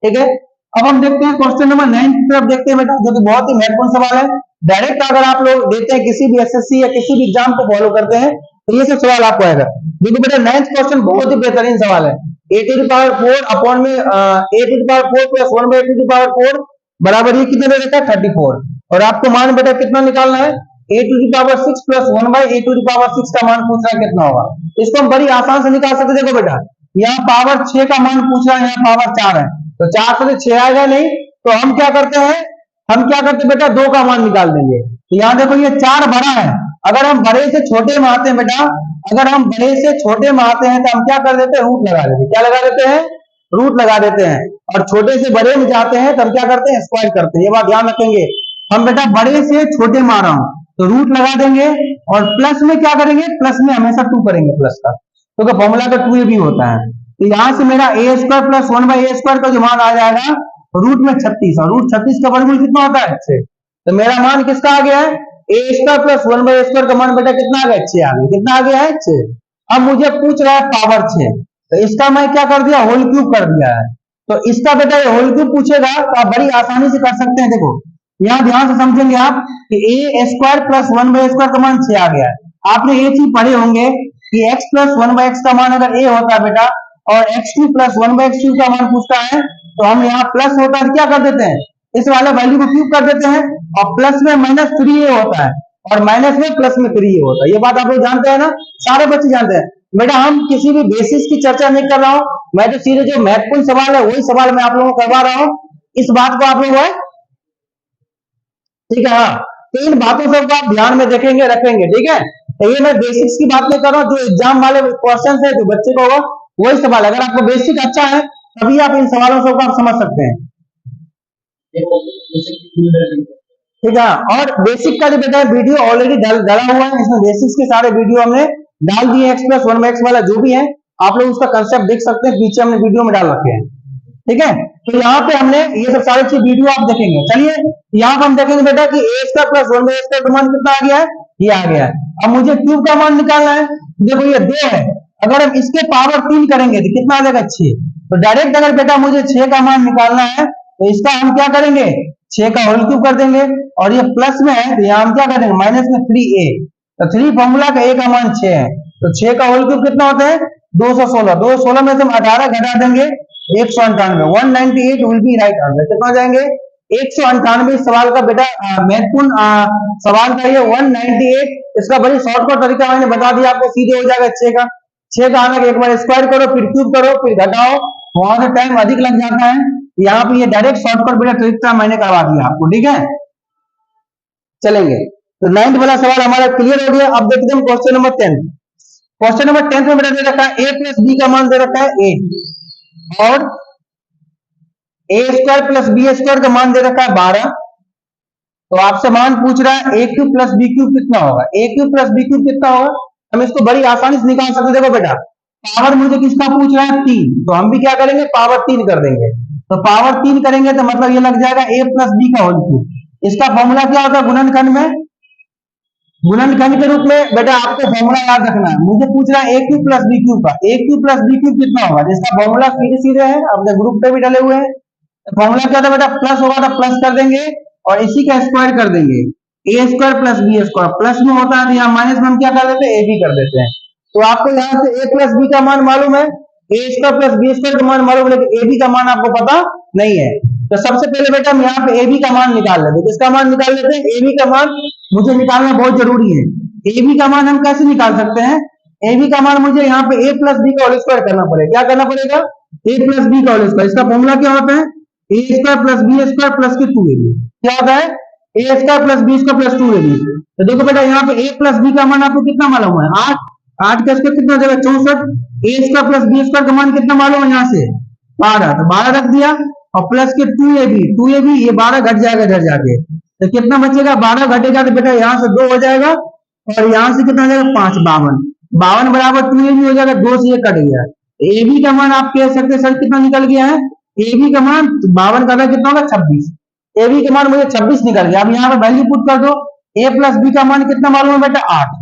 ठीक है, अब हम देखते हैं क्वेश्चन नंबर 9 की तरफ देखते हैं बेटा, जो कि बहुत ही महत्वपूर्ण सवाल है। डायरेक्ट अगर आप लोग देते हैं किसी भी एसएससी या किसी भी एग्जाम को फॉलो करते हैं तो ये सब सवाल आपको आएगा। देखो बेटा 9th क्वेश्चन बहुत ही बेहतरीन सवाल है। a to the power 4 upon में a to the power 4 plus 1 by a to the power 4 बराबर ये कितना दे रखा है 34। और आपको मान बेटा कितना निकालना है a to the power 6 plus 1 by a to the power 6 का मान पूछ रहा है कितना होगा। इसको हम बड़ी आसान से निकाल सकते हैं। देखो बेटा यहाँ पावर 6 का मान पूछ रहा है, यहाँ पावर 4 है, तो 4 से 6 आएगा नहीं, तो हम क्या करते हैं बेटा 2 का मान निकाल देंगे। तो यहाँ देखो ये 4 बड़ा है, अगर हम बड़े से छोटे में आते हैं बेटा, अगर हम बड़े से छोटे में आते हैं तो हम क्या कर देते हैं रूट लगा देते हैं। क्या लगा देते हैं रूट लगा देते हैं। और छोटे से बड़े में जाते हैं तो हम क्या करते हैं स्क्वायर करते हैं। ये बात ध्यान रखेंगे, हम बेटा बड़े से छोटे में आ रहा हूं तो रूट लगा देंगे और प्लस में क्या करेंगे प्लस में हमेशा 2 करेंगे प्लस का, क्योंकि तो फॉर्मूला का 2 भी होता है। तो यहां से मेरा A square plus 1 by A square का जो मान आ जाएगा रूट में 36, और रूट 36 का वर्गमूल कितना होता है 6। तो मेरा मान किसका आ गया है A square plus 1 by A square का मान बेटा कितना आ गया 6 आ गया। कितना आ गया है 6। अब मुझे पूछ रहा है पावर 6, तो इसका मैं क्या कर दिया होल क्यूब कर दिया है। तो इसका बेटा ये होल क्यूब पूछेगा तो आप बड़ी आसानी से कर सकते हैं। देखो यहाँ ध्यान से समझेंगे आप कि ए स्क्वायर प्लस 1 बाई स्क्वायर का मान 6 आ गया है। आपने ये चीज पढ़े होंगे कि x प्लस 1 बाई एक्स का मान अगर a होता है बेटा और x2 प्लस 1 बाई x2 का मान पूछता है तो हम यहाँ प्लस होता है क्या कर देते हैं इस वाले वैल्यू को क्यूब कर देते हैं, और प्लस में माइनस 3a होता है और माइनस में प्लस में 3a होता है। ये बात आप लोग जानते हैं ना, सारे बच्चे जानते हैं। बेटा हम किसी भी बेसिस की चर्चा नहीं कर रहा हूं, मैं तो सीधे जो महत्वपूर्ण सवाल है वही सवाल मैं आप लोगों को करवा रहा हूं। इस बात को आप लोग है ठीक है। हाँ, तो इन बातों को आप ध्यान में देखेंगे रखेंगे। ठीक है, तो ये मैं बेसिक्स की बात नहीं कर रहा हूँ, जो एग्जाम वाले क्वेश्चन है जो बच्चे को होगा वही सवाल। अगर आपको बेसिक अच्छा है तभी आप इन सवालों को आप समझ सकते हैं। ठीक है, और बेसिक का जो बेटा वीडियो ऑलरेडी डाला हुआ है, इसमें बेसिक्स के सारे वीडियो हमने डाल दिए, एक्स प्लस 1 एक्स वाला जो भी है आप लोग उसका कंसेप्ट देख सकते हैं, पीछे हमने वीडियो में डाल रखे हैं। ठीक है, तो यहाँ पे हमने ये सब सारी चीज वीडियो आप देखेंगे। चलिए यहाँ पे हम देखेंगे बेटा कि ए स्क्वायर प्लस 1 बाई स्क्वायर का मान कितना आ गया है, ये आ गया है। अब मुझे क्यूब का मान निकालना है। देखो ये 2 है, अगर हम इसके पावर 3 करेंगे तो कितना आ जाएगा 6। तो डायरेक्ट अगर बेटा मुझे 6 का मान निकालना है तो इसका हम क्या करेंगे 6 का होल क्यूब कर देंगे, और ये प्लस में है तो यहाँ हम क्या कर देंगे माइनस में 3a। तो 3 फॉर्मूला का a का मान 6 है, तो 6 का होल क्यूब कितना होता है 216। 216 में से हम 18 घटा देंगे 198, 198 विल बी राइट आंसर। कितना हो जाएंगे 198। सवाल का बेटा महत्वपूर्ण सवाल का ये 198। इसका बड़ी शॉर्टकट तरीका मैंने बता दिया आपको, सीधे हो जाएगा 6 का। 6 का आना एक बार स्क्वायर करो फिर क्यूब करो फिर घटाओ, वहां से टाइम अधिक लग जाता है। यहाँ पे ये डायरेक्ट शॉर्टकट बेटा ट्रिक मैंने करवा दिया आपको। ठीक है, चलेंगे तो 9th वाला सवाल हमारा क्लियर हो गया। अब देखते हैं क्वेश्चन नंबर 10। क्वेश्चन नंबर 10 में बेटा दे रखा है a प्लस बी का मान दे रखा है 8 और ए स्क्वायर प्लस बी स्क्वायर का मान दे रखा है 12। तो आपसे मान पूछ रहा है A cube plus B cube कितना होगा। ए क्यूब प्लस बी क्यूब कितना होगा, हम इसको बड़ी आसानी से निकाल सकते हैं। देखो बेटा पावर मुझे किसका पूछ रहा है 3, तो हम भी क्या करेंगे पावर 3 कर देंगे। तो पावर 3 करेंगे तो मतलब ये लग जाएगा a प्लस बी का होल क्यूब। इसका फॉर्मूला क्या होता है गुणनखंड में, गुणनखंड के रूप में बेटा आपको फॉर्मूला याद रखना है। मुझे पूछ रहा है a cube plus B cube का, a cube plus B cube कितना होगा, जिसका फॉर्मूला सीधे सीधे है अपने ग्रुप पे भी डाले हुए हैं। फॉर्मूला क्या था बेटा प्लस होगा तो प्लस कर देंगे और इसी का स्क्वायर कर देंगे, A square plus B square. Plus में होता है तो यहाँ माइनस में हम क्या कर देते हैं ए बी कर देते हैं। तो आपको यहाँ से a प्लस बी का मान मालूम है, A square plus B square का मान मालूम है, लेकिन ए बी का मान आपको पता नहीं है। तो सबसे पहले बेटा हम यहाँ पे ए बी का मान निकाल लेते हैं। किसका मान निकाल लेते हैं, ए बी का मान मुझे निकालना बहुत जरूरी है। ए बी का मान हम कैसे निकाल सकते हैं, ए बी का मान मुझे यहाँ पे a प्लस बी का होल स्क्वायर करना पड़ेगा। क्या करना पड़ेगा a प्लस बी का होल स्क्वायर। इसका फॉर्मूला क्या होता है A square plus B square plus के 2ab। क्या होता है A square plus B square plus 2ab। तो देखो बेटा यहाँ पे a प्लस बी का मान आपको कितना मालूम है 8, 8 का स्क्वायर कितना देगा 64। A square plus B square का मान कितना मालूम है यहाँ से 12, तो 12 रख दिया और प्लस के 2ab ये 12 घट जाएगा इधर जाके, तो कितना बचेगा 12 घटेगा तो बेटा यहाँ से 2 हो जाएगा और यहाँ से कितना हो जाएगा 5, 52। 52 बराबर 2ab हो जाएगा, 2 से ये कट गया। ab का मान आप कह सकते हैं सर कितना निकल गया है, ab का मान 52 का कितना होगा 26, ab का मान मुझे 26 निकल गया। अब यहाँ पे वैल्यू पुट कर दो, a प्लस b का मान कितना मालूम है बेटा 8,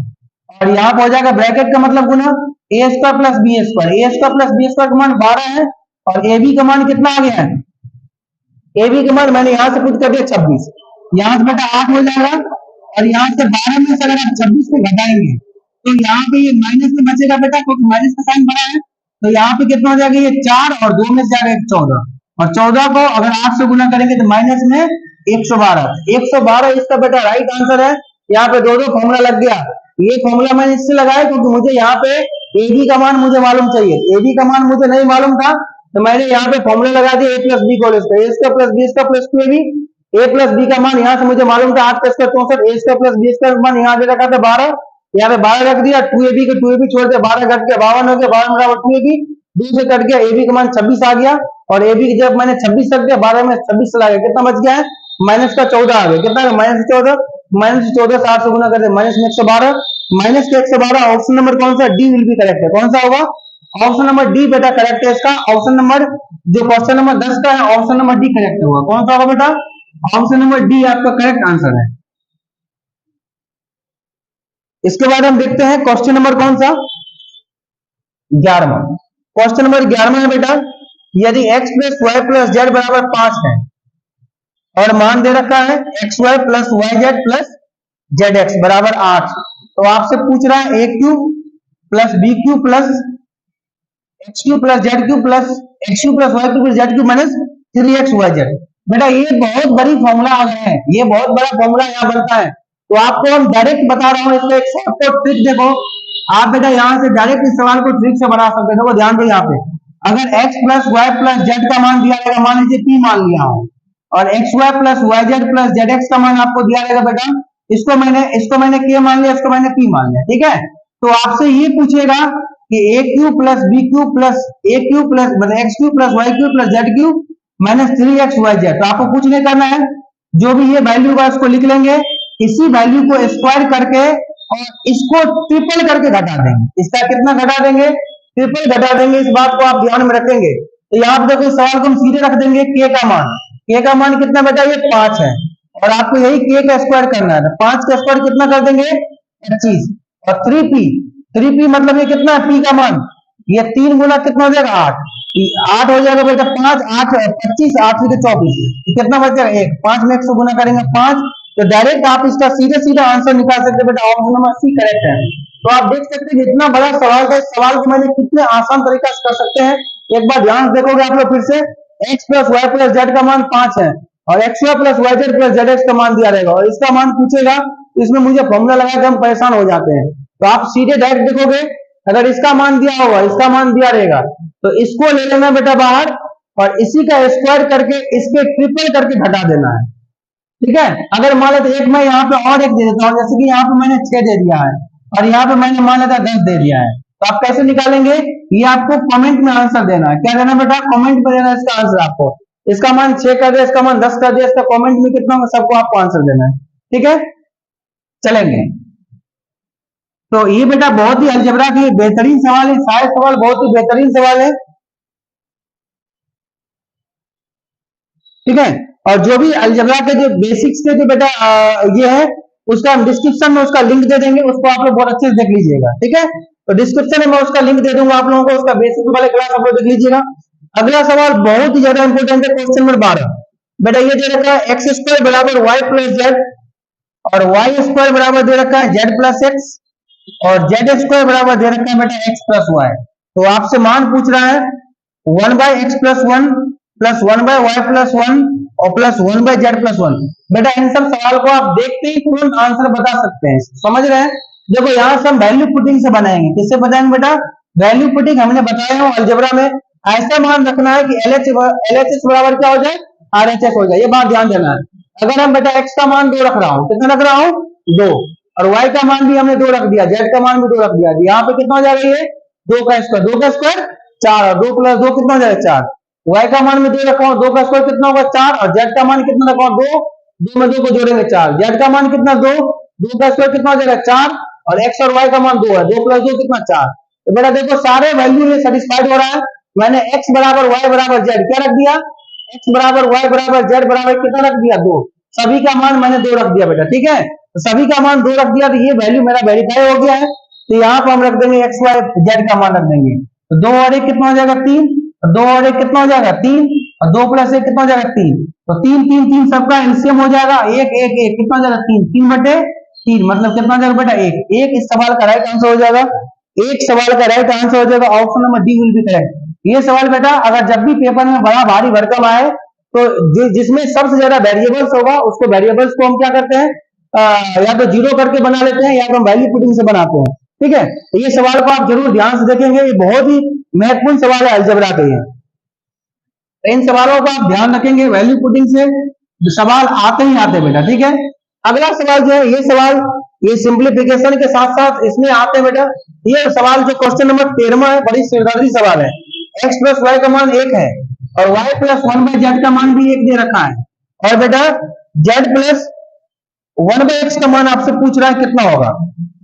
और यहाँ पे हो जाएगा ब्रैकेट का मतलब गुना a square plus B square, a square plus B square का मान 12 है, और ab का मान कितना आ गया है, ab का मान मैंने यहाँ से पुट कर दिया 26, यहाँ से बेटा 8 हो जाएगा, और यहाँ से 12 में से अगर आप 26 को घटाएंगे तो यहाँ पे ये माइनस में बचेगा बेटा, क्योंकि माइनस का साइन बड़ा है, तो यहाँ पे कितना हो जाएगा, ये 4 और 2 में से जाएगा 14, और 14 को अगर 8 से गुना करेंगे तो माइनस में 112, 112 इसका बेटा राइट आंसर है। यहाँ पे दो दो फॉर्मूला लग गया, ये फॉर्मूला मैंने इससे लगाया क्योंकि मुझे यहाँ पे एबी का मान मुझे मालूम चाहिए, एबी का मान मुझे नहीं मालूम था, तो मैंने यहाँ पे फॉर्मूला लगा दिया A plus B whole square, A square plus B square plus 2ab, A plus B का मान यहाँ से मुझे मालूम था 8 का square 64, A square plus B square का मान यहाँ दे रखा था 12, यहाँ पे 12 रख दिया, 2ab के 2ab छोड़ दिया, 12 घट गया 52 हो गया, 52 बराबर 2ab, 2 से कट गया, ab का मान 26 आ गया, और ab जब मैंने 26 रख दिया 12 में 26 चला गया, कितना बच गया है माइनस का 14 आ गया, कितना माइनस 14, माइनस 14 से 8 से गुना करते माइनस में 112, माइनस के 112, ऑप्शन नंबर कौन सा डी विल बी करेक्ट है, कौन सा होगा ऑप्शन नंबर डी बेटा करेक्ट है इसका, ऑप्शन नंबर जो क्वेश्चन नंबर 10 का है ऑप्शन नंबर डी करेक्ट होगा, कौन सा होगा बेटा ऑप्शन नंबर डी आपका करेक्ट आंसर है। इसके बाद हम देखते हैं क्वेश्चन नंबर कौन सा 11, क्वेश्चन नंबर 11 है बेटा, यदि x plus Y plus Z बराबर 5 है और मान दे रखा है X Y plus Y Z plus Z X बराबर 8, तो आपसे पूछ रहा है A cube plus B cube plus X cube plus Z cube plus X cube plus Y cube plus Z cube minus 3x Y Z. बेटा ये बहुत बड़ी फॉर्मूला आ गए हैं, ये बहुत बड़ा फॉर्मूला यहाँ बनता है, तो आपको हम डायरेक्ट बता रहा हूँ, इसका एक शॉर्टकट ट्रिक देखो, आप बेटा यहाँ से डायरेक्ट इस सवाल को ट्रिक से बना सकते हो। देखो ध्यान दो, यहाँ पे अगर x plus Y plus z का मान दिया रहेगा, मान लीजिए p मान लिया हो, और x Y plus Y Z plus Z x का मान आपको दिया रहेगा बेटा, इसको मैंने k मान लिया, इसको मैंने p मान लिया, ठीक है, तो आपसे ये पूछेगा कि A cube plus B cube plus A cube plus मतलब X cube plus Y cube plus Z cube minus 3x Y Z, तो आपको कुछ नहीं करना है, जो भी ये वैल्यू होगा उसको लिख लेंगे, इसी वैल्यू को स्क्वायर करके और इसको ट्रिपल करके घटा देंगे, इसका कितना घटा देंगे ट्रिपल घटा देंगे, इस बात को आप ध्यान में रखेंगे। तो यहाँ पे देखो सवाल को हम सीधे रख देंगे, के का मान कितना बेटा ये 5 है, और आपको यही के का स्क्वायर करना है, 5 का स्क्वायर कितना कर देंगे 25, और 3p मतलब ये कितना है p का मान, ये 3 गुना कितना हो जाएगा 8 हो जाएगा बेटा, 5 8 25 8 से 24, कितना बच जाएगा 1, 5 में 1 से गुना करेंगे 5, तो डायरेक्ट आप इसका सीधे सीधा आंसर निकाल सकते हैं बेटा, ऑप्शन नंबर सी करेक्ट है। तो आप देख सकते हैं इतना बड़ा सवाल था, इस सवाल को मैंने कितने आसान तरीका से कर सकते हैं, एक बार ध्यान देखोगे आप लोग फिर से, x plus Y plus z का मान 5 है, और x Y plus Y Z plus Z x का मान दिया रहेगा, और इसका मान पूछेगा, इसमें मुझे फॉर्मूला लगा के हम परेशान हो जाते हैं, तो आप सीधे डायरेक्ट देखोगे, अगर इसका मान दिया होगा, इसका मान दिया रहेगा, तो इसको ले लेना बेटा बाहर, और इसी का स्क्वायर करके इसके ट्रिपल करके घटा देना है, ठीक है। अगर मान लेते एक मैं यहाँ पे और एक दे देता हूँ, जैसे कि यहाँ पे मैंने 6 दे दिया है, और यहाँ पे मैंने मान लेता 10 दे दिया है, तो आप कैसे निकालेंगे, ये आपको कमेंट में आंसर देना है, क्या देना बेटा कमेंट में देना इसका आंसर आपको, इसका मान 6 कर दिया, इसका मान 10 कर दिया, इसका कमेंट में कितना होगा सबको आपको आंसर देना है, ठीक है। चलेंगे, तो ये बेटा बहुत ही अलजेब्रा की बेहतरीन सवाल है, सारे सवाल बहुत ही बेहतरीन सवाल है, ठीक है। और जो भी अलजेब्रा के जो बेसिक्स के जो बेटा ये है, उसका हम डिस्क्रिप्शन में उसका लिंक दे देंगे, उसको आप लोग बहुत अच्छे से देख लीजिएगा, ठीक है। तो डिस्क्रिप्शन में मैं उसका लिंक दे दूंगा आप लोगों को, उसका बेसिक वाले क्लास आप लोग देख लीजिएगा। अगला सवाल बहुत ही ज्यादा इंपॉर्टेंट है, क्वेश्चन नंबर 12, बेटा ये दे रखा है एक्स स्क्वायर बराबर वाई प्लस जेड, और वाई स्क्वायर बराबर दे रखा है जेड प्लस एक्स, और जेड स्क्वायर बराबर दे रखा है बेटा एक्स प्लस वाई। तो आपसे मान पूछ रहा है 1 by x plus 1 plus 1 by y plus 1 और प्लस 1 बाई जेड प्लस 1। बेटा इन सब सवाल को आप देखते ही तुरंत आंसर बता सकते हैं, समझ रहे हैं। देखो यहाँ से हम वैल्यू पुटिंग से बनाएंगे, किससे बनाएंगे बेटा वैल्यू पुटिंग, हमने बताया हो अलजेब्रा में ऐसा मान रखना है कि एलएचएस बराबर क्या हो जाए आरएचएस हो जाए, ये बात ध्यान देना है। अगर हम बेटा एक्स का मान 2 रख रहा हूँ, कितना रख रहा हूँ 2, और y का मान भी हमने 2 रख दिया, z का मान भी 2 रख दिया, यहाँ पे कितना हो जाएगा ये 2 का स्क्वायर 4, और 2 प्लस 2 कितना हो जाएगा 4, y का मान में 2 रखा हूँ, 2 का स्क्वायर कितना होगा 4, और z का मान कितना रखा हूँ 2, 2 में 2 को जोड़ेंगे 4, z का मान कितना 2, 2 का स्क्वायर कितना हो जाएगा 4, और एक्स और वाई का मान 2 है, 2 प्लस 2 कितना 4। तो बेटा देखो सारे वैल्यू ये सेटिस्फाइड हो रहा है। मैंने x बराबर y बराबर z क्या रख दिया, x बराबर y बराबर z बराबर कितना रख दिया 2। सभी का मान मैंने 2 रख दिया बेटा, ठीक है। तो सभी का मान 2 रख दिया, तो ये वैल्यू मेरा वेरीफाई हो गया है। तो यहाँ पर हम रख देंगे x y z का मान रख देंगे। तो 2 और 1 कितना हो जाएगा 3, 2 और 1 कितना हो जाएगा 3, और 2 प्लस 1 कितना हो जाएगा 3। तो 3 3 3 सबका एलसीएम हो जाएगा 1 1 1 कितना हो जाएगा 3 3 बटे 3 मतलब कितना हो जाएगा बेटा 1 1। इस सवाल का राइट आंसर हो जाएगा, एक सवाल का राइट आंसर हो जाएगा option number D will be correct. ये सवाल बेटा अगर जब भी पेपर में बड़ा भारी भरकम आए तो जिसमें सबसे ज्यादा वेरिएबल्स होगा उसको वेरिएबल्स को हम क्या करते हैं या तो जीरो करके बना लेते हैं या तो हम वैल्यू पुटिंग से बनाते हैं, ठीक है। तो ये सवाल को आप जरूर ध्यान से देखेंगे, ये बहुत ही महत्वपूर्ण सवाल है अलजेब्रा के। इन सवालों को आप ध्यान रखेंगे, वैल्यू पुटिंग से सवाल आते ही आते बेटा, ठीक है। अगला सवाल जो है ये सवाल ये सिंप्लीफिकेशन के साथ साथ इसमें आते हैं बेटा। ये सवाल जो क्वेश्चन नंबर 13 है बड़ी सिरदर्दी सवाल है। x प्लस वाई का मान 1 है और y प्लस 1/z का मान भी 1 दे रखा है, और बेटा z प्लस 1/x का मान आपसे पूछ रहा है कितना होगा।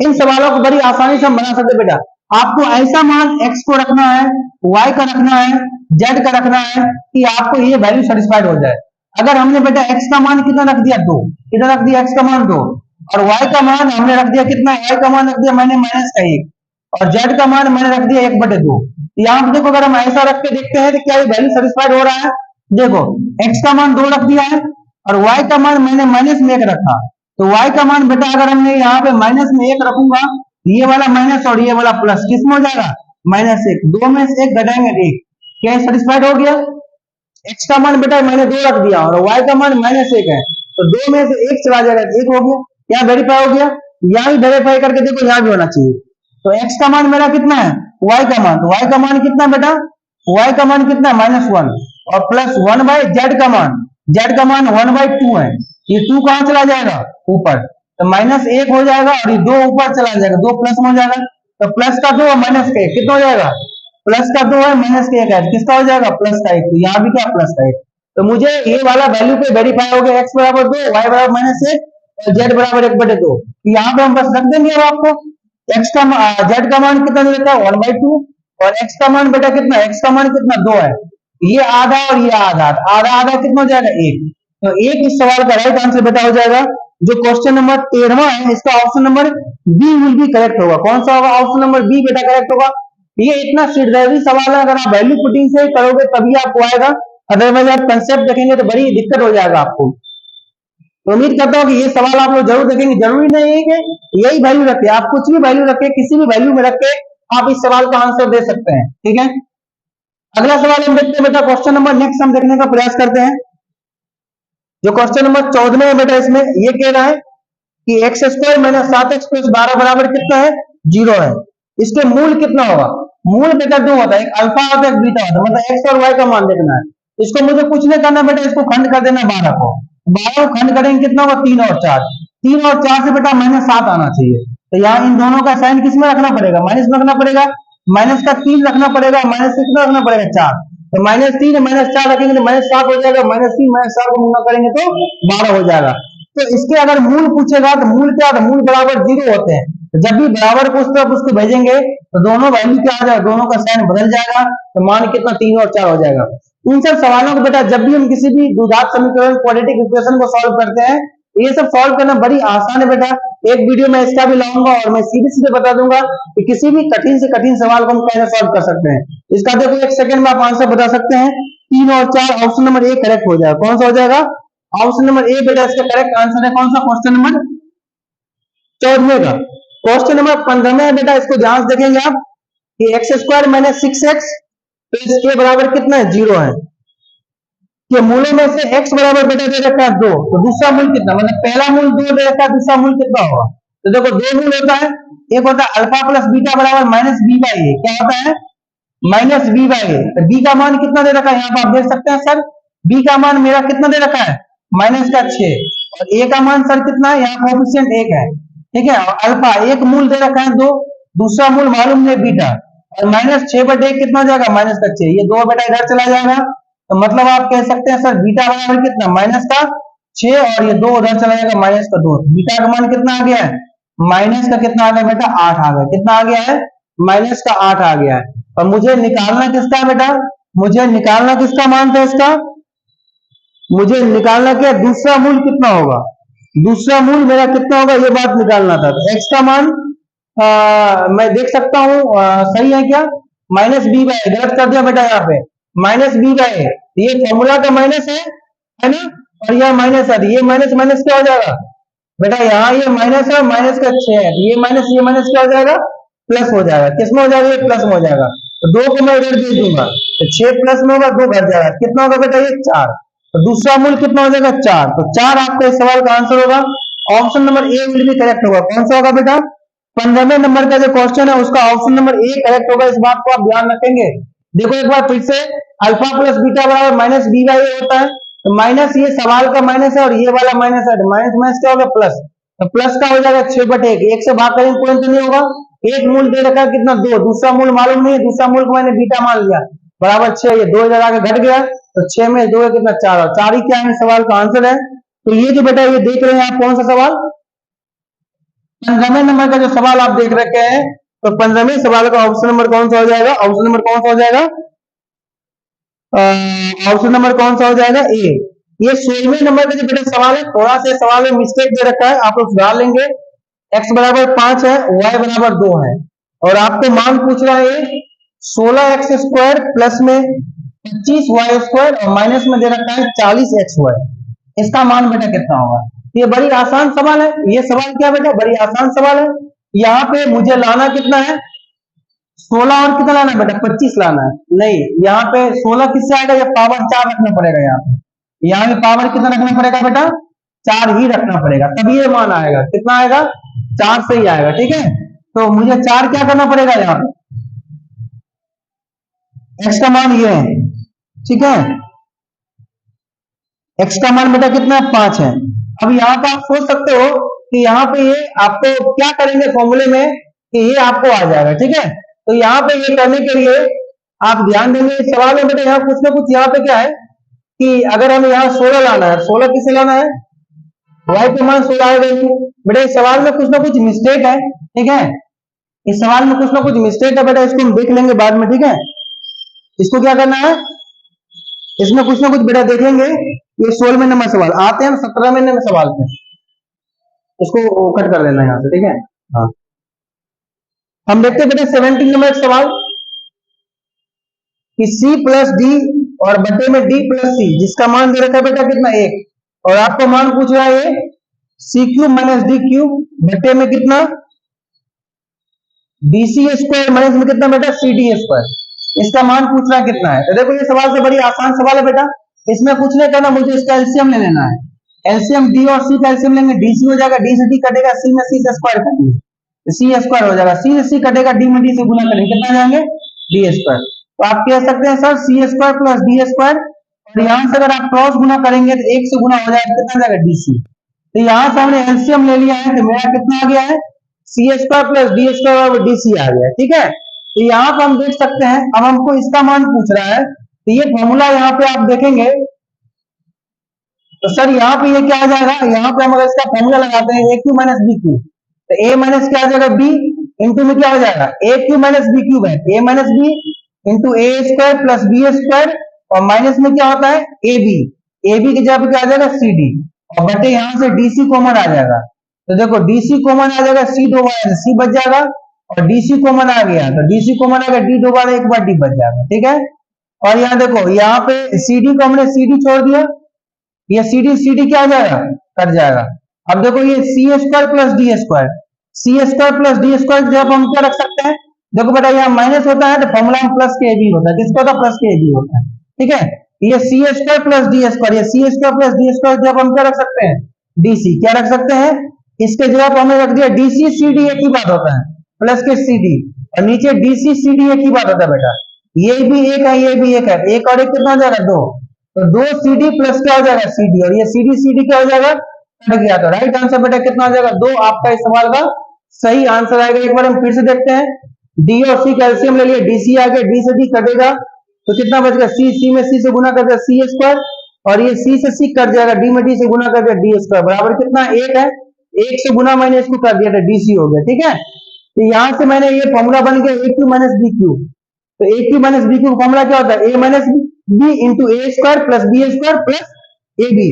इन सवालों को बड़ी आसानी से हम बना सकते बेटा। आपको ऐसा मान x को रखना है, y का रखना है, z का रखना है कि आपको ये वैल्यू सेटिस्फाइड हो जाए। अगर हमने बेटा x का मान कितना रख दिया 2, कितना रख दिया x का मान 2, और y का मान हमने रख दिया कितना, y का मान रख दिया मैंने -1, और z का मान मैंने रख दिया 1/2। यहाँ पे देखो अगर हम ऐसा रख के देखते हैं तो क्या ये वैल्यू सेटिस्फाइड हो रहा है। देखो x का मान 2 रख दिया है और y का मान मैंने -1 रखा, तो y का मान बेटा अगर हमने यहाँ पे -1 रखूंगा, ये वाला माइनस और ये वाला प्लस किसमें हो जाएगा -1, 2 में से 1 घटाएंगे 1, क्या सेटिस्फाइड हो गया। x का मान बेटा मैंने 2 रख दिया और y का मान -1 है, तो 2 में से 1 चला जाएगा 1 हो गया, क्या वेरीफाई हो गया। यहाँ भी वेरीफाई करके देखो, यहाँ भी होना चाहिए। तो x का मान मेरा कितना है, y का मान, तो y का मान कितना बेटा, y का मान कितना है -1, और प्लस 1/z का मान, z का मान 1/2 है, ये 2 कहां चला जाएगा ऊपर, तो -1 हो जाएगा, और ये 2 ऊपर चला जाएगा, 2 प्लस में हो जाएगा, तो प्लस का 2 और माइनस का 1 कितना हो जाएगा, प्लस का 2 है माइनस का 1 है, किसका हो जाएगा प्लस का 1, तो यहाँ भी क्या प्लस का 1। तो मुझे ये वाला वैल्यू पे वेरीफाई हो गया, x बराबर 2, y बराबर -1 और z बराबर 1/2। यहाँ पे हम बस रख देंगे। अब आपको x का z का मान कितना दे रखा है 1/2, और x का मान बेटा कितना, x का मान कितना 2 है, ये आधा और ये आधा, आधा आधा कितना हो जाएगा 1। तो 1 इस सवाल का राइट आंसर बेटा हो जाएगा। जो क्वेश्चन नंबर 13 है इसका option number B will be correct होगा। कौन सा होगा, ऑप्शन नंबर बी बेटा करेक्ट होगा। ये इतना सिरदर्दी सवाल है, अगर आप वैल्यू पुटिंग से करोगे तभी आपको आएगा, अदरवाइज आप कंसेप्ट देखेंगे तो बड़ी दिक्कत हो जाएगा आपको। तो उम्मीद करता हूँ कि ये सवाल आप लोग जरूर देखेंगे। जरूरी नहीं है कि यही वैल्यू रखे, आप कुछ भी वैल्यू रखे, किसी भी वैल्यू में रख के आप इस सवाल का आंसर दे सकते हैं, ठीक है। अगला सवाल हम देखते हैं बेटा, क्वेश्चन नंबर नेक्स्ट हम देखने का प्रयास करते हैं। जो क्वेश्चन नंबर 14 है बेटा, इसमें ये कह रहा है कि x² माइनस 7x प्लस 12 बराबर कितना है 0 है। इसके मूल कितना होगा, मूल बेटा 2 होता है, एक अल्फा होता है एक बीटा होता है, मतलब x और y का मान देखना है। इसको मुझे कुछ नहीं करना बेटा, इसको खंड कर देना 12 को, 12 को खंड करेंगे कितना होगा 3 और 4, 3 और 4 से बेटा -7 आना चाहिए। तो यहाँ इन दोनों का साइन किसमें रखना पड़ेगा, माइनस में रखना पड़ेगा, माइनस का 3 रखना पड़ेगा, माइनस कितना रखना पड़ेगा 4, तो -3 -4 रखेंगे तो -7 हो जाएगा, -3 -4 को गुणा करेंगे तो 12 हो जाएगा। तो इसके अगर मूल पूछेगा तो मूल क्या, तो मूल बराबर 0 होते हैं, तो जब भी बराबर को उस तरफ उसको भेजेंगे तो दोनों वैल्यू क्या आ जाएगा, दोनों का साइन बदल जाएगा, तो मान कितना 3 और 4 हो जाएगा। इन सब सवालों को बेटा जब भी हम किसी भी द्विघात समीकरण क्वाड्रेटिक इक्वेशन को सॉल्व करते हैं, ये सब सॉल्व करना बड़ी आसान है बेटा। एक वीडियो में इसका भी लाऊंगा और मैं सीधे सीधे बता दूंगा कि किसी भी कठिन से कठिन सवाल को हम कैसे सॉल्व कर सकते हैं। इसका देखो 1 सेकंड में आप आंसर बता सकते हैं। 3 और 4 ऑप्शन नंबर ए करेक्ट हो जाएगा। कौन सा हो जाएगा, ऑप्शन नंबर ए बेटा इसका करेक्ट आंसर है। कौन सा, क्वेश्चन नंबर 14 का। क्वेश्चन नंबर 15 में बेटा इसको ध्यान से देखेंगे आप कि x² माइनस 6x प्लस के बराबर कितना है 0 है। कि मूलों में से x बराबर बेटा दे रखा है 2, तो दूसरा मूल कितना, मतलब पहला मूल 2 दे रखा है, दूसरा मूल कितना होगा। तो देखो 2 मूल होता है, एक होता है अल्फा प्लस बीटा बराबर -b/a, क्या होता है -b/a। तो b का मान कितना दे रखा है, यहाँ पर आप देख सकते हैं सर, b का मान मेरा कितना दे रखा है -6, और a का मान सर कितना है, यहाँ कोएफिशिएंट 1 है, ठीक है। और अल्फा एक मूल दे रखा है 2, दूसरा मूल मालूम है बीटा, और -6/1 कितना हो जाएगा -6, ये 2 बेटा इधर चला जाएगा, तो मतलब आप कह सकते हैं सर बीटा बराबर कितना -6, और ये 2 उधर चला जाएगा -2, बीटा का मान कितना आ गया है माइनस का कितना आ गया बेटा 8 आ गया, कितना आ गया है माइनस का 8 आ गया है। और मुझे निकालना किसका है बेटा, मुझे निकालना किसका मान था इसका, मुझे निकालना क्या दूसरा मूल कितना होगा, दूसरा मूल मेरा कितना होगा ये बात निकालना था। तो एक्स का मान मैं देख सकता हूँ सही है क्या, माइनस बी बाई, गलत कर दिया बेटा यहाँ पे, माइनस बी बाई, ये फॉर्मूला का माइनस है ना, और यह माइनस है, ये माइनस माइनस क्या हो जाएगा बेटा, यहाँ ये माइनस है, माइनस का 6 है, ये माइनस क्या हो जाएगा प्लस हो जाएगा, किसमें हो जाएगा ये प्लस में हो जाएगा, तो 2 को मैं इधर दे दूंगा, तो 6 प्लस में होगा 2 घट जाएगा, कितना होगा बेटा ये 4, तो दूसरा मूल कितना हो जाएगा 4, तो 4 आपका इस सवाल का आंसर होगा, option number A will be correct होगा। कौन सा होगा बेटा, 15वें नंबर का जो क्वेश्चन है उसका ऑप्शन नंबर ए करेक्ट होगा, इस बात को आप ध्यान रखेंगे। देखो एक बार फिर से, अल्फा प्लस बीटा बराबर माइनस बी बाई ए होता है, तो माइनस ये सवाल का माइनस है और ये वाला माइनस है, माइनस माइनस क्या होगा प्लस, तो प्लस का हो जाएगा 6/1, एक से भाग करेंगे कोई तो नहीं होगा, एक मूल दे रखा है कितना 2, दूसरा मूल मालूम नहीं है, दूसरा मूल को मैंने बीटा मान लिया बराबर 6, ये 2 इधर आके घट गया, तो 6 में 2 है कितना 4, और 4 ही क्या है सवाल का आंसर है। तो ये जो बेटा ये देख रहे हैं आप कौन सा सवाल, 15वें नंबर का जो सवाल आप देख रखे हैं, तो 15वें सवाल का ऑप्शन नंबर कौन सा हो जाएगा, ऑप्शन नंबर कौन सा हो जाएगा, ऑप्शन नंबर कौन सा हो जाएगा ए। ये 16वें नंबर का जो बेटा सवाल है, थोड़ा सा सवाल में मिस्टेक दे रखा है, आप लोग सुधार लेंगे, x बराबर 5 है, y बराबर 2 है, और आपको मान पूछ रहा है 16x² प्लस में 25y² और माइनस में दे रखा है 40xy, इसका मान बेटा कितना होगा। ये बड़ी आसान सवाल है, ये सवाल क्या बेटा बड़ी आसान सवाल है। यहाँ पे मुझे लाना कितना है 16 और कितना लाना है बेटा 25 लाना है, नहीं यहाँ पे 16 किससे आएगा, ये पावर 4 रखना पड़ेगा, यहाँ पे पावर कितना रखना पड़ेगा बेटा 4 ही रखना पड़ेगा, तभी ये मान आएगा, कितना आएगा 4 से ही आएगा, ठीक है। तो मुझे 4 क्या करना पड़ेगा, यहाँ पे एक्स का मान ये है, ठीक है, एक्स का मान बेटा कितना है 5 है। अब यहाँ पे आप सोच सकते हो कि यहाँ पे ये आपको क्या करेंगे फॉर्मूले में कि ये आपको आ जाएगा, ठीक है। तो यहाँ पे ये करने के लिए आप ध्यान देंगे सवाल में बेटा यहाँ कुछ ना कुछ यहाँ पे क्या है कि अगर हमें यहाँ 16 लाना है, 16 किसे लाना है, y पे मान 16 आएगा बेटा, इस सवाल में कुछ ना कुछ मिस्टेक है, ठीक है, इस सवाल में कुछ ना कुछ मिस्टेक है बेटा, इसको हम देख लेंगे बाद में, ठीक है। इसको क्या करना है, इसमें कुछ ना कुछ बेटा देखेंगे, ये 16वें नंबर सवाल आते हैं 17वें नंबर सवाल पे, इसको कट कर लेना यहाँ से, ठीक है। हाँ हम देखते हैं बेटा 17 नंबर सवाल कि c प्लस डी और बटे में d प्लस सी, जिसका मान दे रखा है बेटा कितना 1, और आपको मान पूछ रहा है सी क्यूब माइनस डी क्यूब बटे में कितना dc² माइनस में कितना बेटा cd², इसका मान पूछना कितना है। तो देखो ये सवाल से बड़ी आसान सवाल है बेटा, इसमें कुछ नहीं करना, मुझे इसका एलसीएम ले लेना है, एलसीएम डी और सी का एलसीएम लेंगे, डी सी हो जाएगा, डी से डी कटेगा, सी में सी से स्क्वायर करेंगे, सी स्क्वायर हो जाएगा, सी से सी कटेगा, डी में डी से गुना करेंगे, कितना जाएंगे डी²। तो आप कह सकते हैं सर c² प्लस डी², और यहाँ से अगर आप क्रॉस गुना करेंगे तो 1 से गुना हो जाएगा, कितना जाएगा dc। तो यहाँ से हमने एलसीएम ले लिया है, तो मेरा कितना आ गया है c² प्लस डी² और dc आ गया, ठीक है। तो यहाँ पर हम देख सकते हैं, अब हमको इसका मान पूछ रहा है, तो ये फॉर्मूला यहाँ पे आप देखेंगे, तो सर यहाँ पे ये क्या आ जाएगा, यहाँ पे हम अगर इसका फॉर्मूला लगाते हैं a³ माइनस बी क्यूब, तो a माइनस क्या आ जाएगा b इंटू में क्या हो जाएगा a³ माइनस बी क्यूब है, a minus B into a² plus b², और माइनस में क्या होता है ab की जगह पे क्या आ जाएगा cd, और बटे यहाँ से dc कॉमन आ जाएगा, तो देखो dc कॉमन आ जाएगा, c दो बार c बच जाएगा, और dc कॉमन आ गया तो dc कॉमन आ गया, d दो बार एक बार d बच जाएगा, ठीक है। और यहाँ देखो यहाँ पे cd को हमने cd छोड़ दिया, ये cd क्या आ जाएगा कट जाएगा। अब देखो ये c² प्लस डी² जब हम क्या रख सकते हैं, देखो बेटा यहाँ माइनस होता है तो फॉर्मूला में प्लस के बी होता है, किसका होता है प्लस के बी होता है, ठीक है। ये c² प्लस डी², ये c² प्लस डी² जब हम क्या रख सकते हैं dc, क्या रख सकते हैं, इसके जगह हमने रख दिया dc cd एक ही बात होता है, प्लस के cd, और नीचे dc cd एक ही बात होता है बेटा, ये भी एक है ये भी एक है, एक और एक कितना हो जाएगा 2, तो 2 cd प्लस क्या हो जाएगा cd, और ये cd क्या हो जाएगा कट गया, तो राइट आंसर बेटा कितना हो जाएगा 2, आपका इस सवाल का सही आंसर आएगा। एक बार हम फिर से देखते हैं, डी और सी कैल्शियम ले लिए, डीसी आ गया, डी से डी कटेगा तो कितना बचेगा सी में सी से गुना कर दिया c², और ये c से c कट जाएगा, डी में डी से गुना कर दिया d² बराबर कितना 1 है, एक से गुना मैंने इसको कर दिया था, डीसी हो गया, ठीक है। तो यहां से मैंने ये फॉर्मूला बन गया A cube minus B cube. तो A cube minus B cube formula क्या होता है, A minus B into A square plus B square plus A B.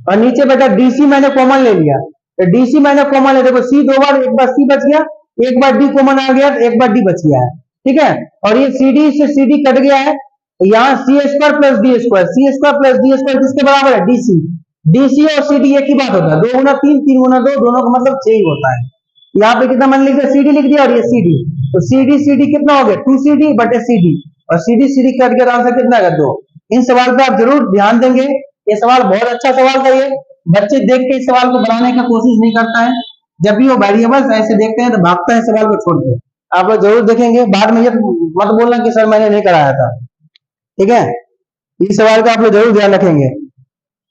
और नीचे बेटा डीसी मैंने कॉमन ले लिया, तो डीसी मैंने कॉमन ले, देखो सी दो बार, एक बार सी बच गया, एक बार डी कॉमन आ गया, तो एक बार डी बच गया है, ठीक है। और ये सीडी से सीडी कट गया है, तो यहाँ सी स्क्वायर प्लस डी स्क्वायर, सी स्क्वायर प्लस डी स्क्वायर किसके बराबर है, डीसी। डीसी और सीडी एक ही बात होता है, 2 गुना 3 3 गुना 2, दोनों का मतलब 6 ही होता है। यहाँ पे कितना मैंने लिख दिया, सीडी लिख दिया, और ये सीडी, तो सीडी सीडी कितना हो गया, 2 सीडी बटे सीडी, और सीडी सीडी कट गया, आंसर कितना आएगा, 2। इन सवाल पे आप जरूर ध्यान देंगे, ये सवाल बहुत अच्छा सवाल था। ये बच्चे देख के इस सवाल को बनाने की कोशिश नहीं करता है, जब भी वो वेरिएबल्स ऐसे देखते हैं तो भागता है सवाल को छोड़ के। आप लोग जरूर देखेंगे, बाद में ये मत बोलना कि सर मैंने नहीं कराया था, ठीक है। इस सवाल का आप लोग जरूर ध्यान रखेंगे।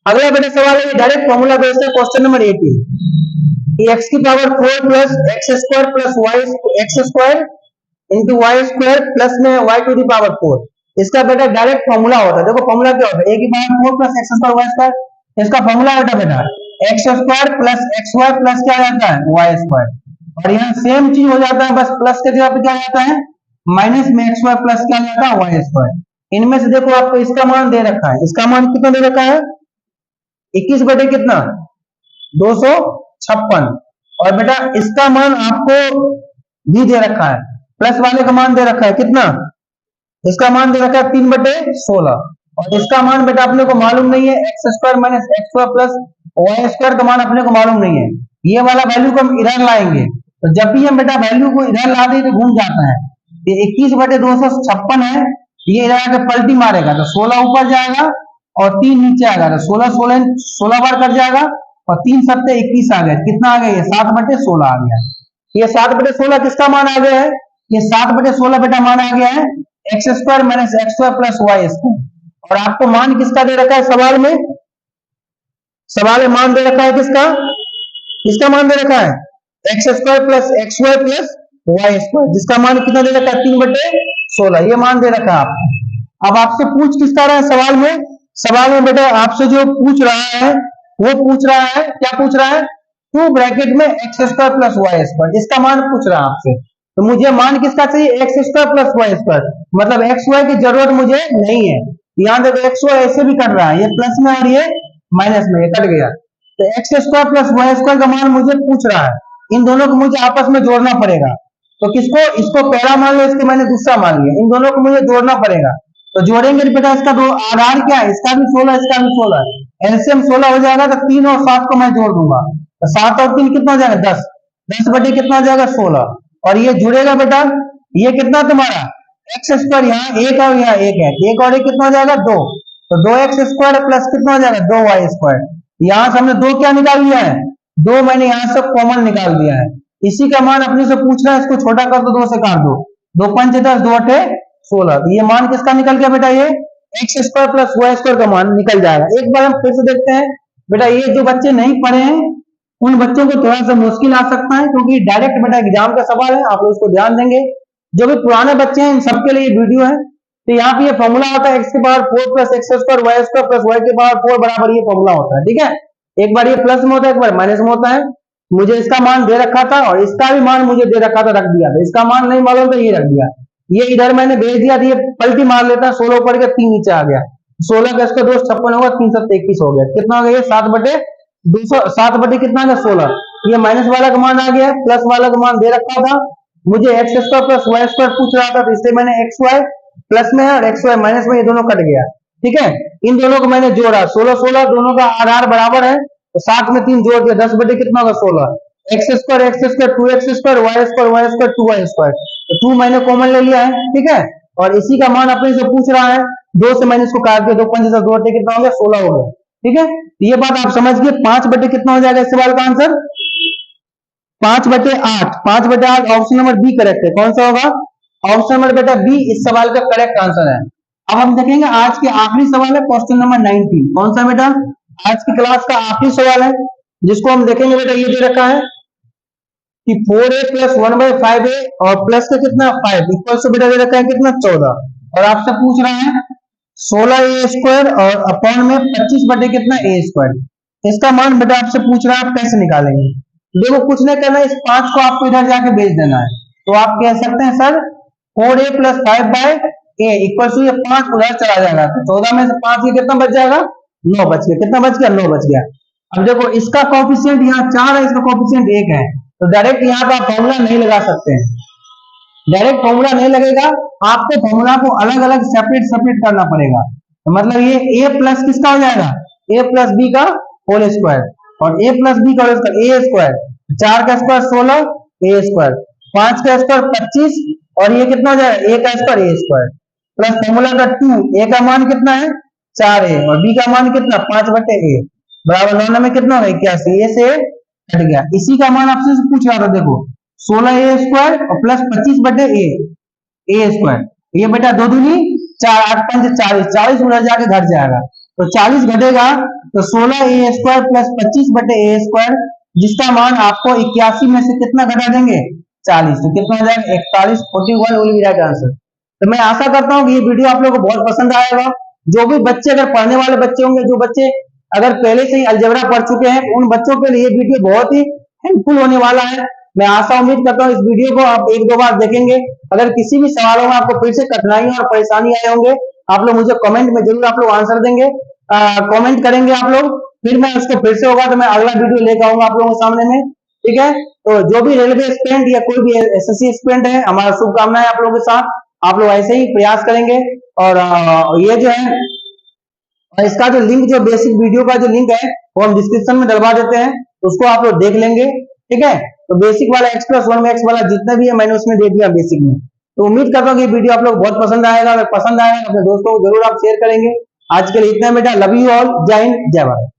अगला बेटा सवाल है, डायरेक्ट फॉर्मूला बेस्ड है, क्वेश्चन नंबर 18। एक्स की power 4 plus x square plus y x square into y square plus में वाई टू दी पावर 4, इसका बेटा डायरेक्ट फॉर्मूला होता है। देखो फॉर्मूला क्या होता है, ए की power 4 plus x square y square, इसका फॉर्मूला होता है बेटा x square plus x Y plus क्या आ जाता है, वाई स्क्वायर। और यहाँ सेम चीज हो जाता है, बस प्लस के जगह पे क्या आता है, माइनस में एक्स वाई प्लस क्या आता है, वाई स्क्वायर। इनमें से देखो आपको इसका मान दे रखा है, इसका मान कितना दे रखा है, 21 बटे कितना, 256। और बेटा इसका मान आपको भी दे रखा है, प्लस वाले का मान दे रखा है कितना, इसका मान दे रखा है 3 बटे 16। और इसका मान बेटा अपने को मालूम नहीं है, x square minus x square plus y square का मान अपने को मालूम नहीं है। ये वाला वैल्यू को हम इधर लाएंगे, तो जब भी हम बेटा वैल्यू को इधर ला दे तो घूम जाता है। ये 21 बटे 256 है, ये इधर आके पलटी मारेगा तो 16 ऊपर जाएगा और 3 नीचे आ गया, 16 बार कट जाएगा, और 3 सत्ते 21 आ गया, कितना आ गया, ये 7 बटे 16 आ गया। ये 7 बटे 16 किसका मान आ गया है, ये 7 बटे 16 बेटा मान आ गया है x square minus x square plus y square. और आपको मान किसका दे रखा है सवाल में, सवाल में मान दे रखा है किसका, किसका मान दे रखा है, x square plus x Y plus y square, जिसका मान कितना दे रखा है, 3 बटे 16, ये मान दे रखा है आपको। अब आपसे पूछ किसका रहा है सवाल में, सवाल में बेटा आपसे जो पूछ रहा है वो पूछ रहा है, क्या पूछ रहा है, 2 ब्रैकेट में x square plus y square, इसका मान पूछ रहा है आपसे। तो मुझे मान किसका चाहिए, x square plus y square, मतलब एक्स वाई की जरूरत मुझे नहीं है। यहाँ देखो एक्स वाई ऐसे भी कट रहा है, ये प्लस में और ये माइनस में, ये कट गया। तो x square plus y square का मान मुझे पूछ रहा है, इन दोनों को मुझे आपस में जोड़ना पड़ेगा। तो किसको, इसको पहला मान लो, इसको मैंने दूसरा मान लिया, इन दोनों को मुझे जोड़ना पड़ेगा। तो जोड़ेंगे बेटा, इसका दो आधार क्या है, इसका भी 16 इसका भी 16, एलसीएम 16 हो जाएगा, तो 3 और 7 को मैं जोड़ दूंगा, तो 7 और 3 कितना हो जाएगा, 10, 10 बटे कितना हो जाएगा, 16। और ये जुड़ेगा बेटा, ये कितना तुम्हारा एक्स स्क्वायर, यहाँ एक और यहाँ एक है, एक और एक कितना हो जाएगा, 2, तो 2x स्क्वायर प्लस कितना हो जाएगा, 2y स्क्वायर। यहाँ से हमने 2 क्या निकाल लिया है, 2 मैंने यहाँ से कॉमन निकाल दिया है, इसी का मान अपने से पूछ रहा है, इसको छोटा कर दो, 2 से काट दो, 2 पंच 10, 2 अठे 16, तो ये मान किसका निकल गया बेटा, ये x square plus y square का मान निकल जाएगा। एक बार हम फिर से देखते हैं बेटा, ये जो बच्चे नहीं पढ़े हैं उन बच्चों को थोड़ा सा मुश्किल आ सकता है, क्योंकि डायरेक्ट बेटा एग्जाम का सवाल है, आप लोग इसको ध्यान देंगे। जो भी पुराने बच्चे हैं इन सबके लिए वीडियो है। तो यहाँ पे ये फॉर्मूला होता है एक्स की power 4 plus x square y square plus y की पावर 4 बराबर, ये फॉर्मूला होता है, ठीक है। एक बार ये प्लस में होता है, एक बार माइनस में होता है। मुझे इसका मान दे रखा था और इसका भी मान मुझे दे रखा था, रख दिया था, इसका मान नहीं मालूम था, ये रख दिया, ये इधर मैंने भेज दिया, ये पलटी मार लेता है, 16 ऊपर के 3 नीचे आ गया, 16 का इसका 256 होगा, 3 7 21 हो गया, कितना हो गया, 7 बटे 200, 7 बटे कितना आ गया, 16। ये माइनस वाला का मान आ गया, प्लस वाला का मान दे रखा था, मुझे x square plus y square पूछ रहा था, तो इससे मैंने एक्स वाई प्लस में है और एक्स वाई माइनस में, ये दोनों कट गया, ठीक है। इन दोनों को मैंने जोड़ा, 16 16 दोनों का आधार बराबर है, तो 7 में 3 जोड़ दिया, 10 बटे कितना होगा, 16, x square 2 x square y square 2 y square, तो 2 मैंने कॉमन ले लिया है, ठीक है। और इसी का मान अपने से पूछ रहा है, 2 से मैंने इसको काट दिया, 2 पंच 10, 2 अठे कितना हो गया, 16 हो गया, ठीक है। ये बात आप समझ गए। 5 बटे कितना हो जाएगा इस सवाल का आंसर, 5 बटे 8, 5 बटे 8 ऑप्शन नंबर बी करेक्ट है। कौन सा होगा, ऑप्शन नंबर बेटा बी इस सवाल का करेक्ट आंसर है। अब हम देखेंगे आज के आखिरी सवाल है, क्वेश्चन नंबर 19। कौन सा बेटा, आज की क्लास का आखिरी सवाल है, जिसको हम देखेंगे बेटा, ये दे रखा है कि 4a प्लस 1/5a और प्लस का कितना 5 इक्वल से बेटा दे रखा है कितना 14, और आपसे पूछ रहा है 16a स्क्वायर और अपॉन में 25 बटे कितना a स्क्वायर। इसका मान बेटा आपसे पूछ रहा है, आप कैसे निकालेंगे? देखो कुछ नहीं करना है, इस 5 को आपको इधर जाके भेज देना है। तो आप कह सकते हैं sir 4a plus 5/a equal to, ये 5 उधर चला जाएगा तो 14 में से 5 ये कितना बच जाएगा? 9 बच गया। कितना बच गया? 9 बच गया। अब देखो इसका कोएफिशिएंट यहाँ 4 है, इसका कोएफिशिएंट 1 है, तो डायरेक्ट यहाँ पे आप फॉर्मूला नहीं लगा सकते हैं। डायरेक्ट फॉर्मूला नहीं लगेगा, आपको फॉर्मूला को अलग अलग सेपरेट सेपरेट करना पड़ेगा। तो मतलब ये a प्लस किसका हो जाएगा? a प्लस बी का होल स्क्वायर, और a प्लस बी का होल स्क्वायर, a स्क्वायर, 4 का स्क्वायर 16 a स्क्वायर, 5 का स्क्वायर 25, और ये कितना हो जाएगा? a का square a square, plus formula का 2, a का मान कितना है? 4a, और b का मान कितना? 5/a, बराबर 9 में कितना होगा? 81। a से हट गया। इसी का मान आपसे पूछ रहा था, देखो 16a स्क्वायर और प्लस 25/a, a स्क्वायर, ये बेटा 2 दूनी 4, 8 5 40, 40 उधर जाके घट जाएगा, तो 40 घटेगा तो 16a square plus 25/a square, जिसका मान आपको 81 में से कितना घटा देंगे? 40, तो कितना हो जाएगा? 41, 41 विल बी राइट आंसर। तो मैं आशा करता हूँ कि ये वीडियो आप लोगों को बहुत पसंद आएगा। जो भी बच्चे अगर पढ़ने वाले बच्चे होंगे, जो बच्चे अगर पहले से ही अलजेब्रा पढ़ चुके हैं, उन बच्चों के लिए ये वीडियो बहुत ही हेल्पफुल होने वाला है। मैं आशा उम्मीद करता हूँ इस वीडियो को आप 1-2 बार देखेंगे। अगर किसी भी सवालों में आपको फिर से कठिनाई और परेशानी आए होंगे, आप लोग मुझे कमेंट में जरूर आप लोग आंसर देंगे, कमेंट करेंगे आप लोग, फिर मैं उसको फिर से होगा तो मैं अगला वीडियो लेकर आऊंगा आप लोगों के सामने में। ठीक है, तो जो भी रेलवे एस्पिरेंट या कोई भी एसएससी एस्पिरेंट है, हमारा शुभकामनाएं आप लोगों के साथ। आप लोग ऐसे ही प्रयास करेंगे, और ये जो है, और इसका जो लिंक, जो बेसिक वीडियो का जो लिंक है वो हम डिस्क्रिप्शन में डलवा देते हैं, उसको आप लोग देख लेंगे। ठीक है, तो बेसिक वाला X+1 में X वाला जितना भी है मैंने उसमें दे दिया बेसिक में। तो उम्मीद करता हूँ कि ये वीडियो आप लोग बहुत पसंद आएगा। अगर पसंद आएगा अपने दोस्तों को जरूर आप शेयर करेंगे। आज के लिए इतना बेटा, लव यू ऑल, जय हिंद जय भारत।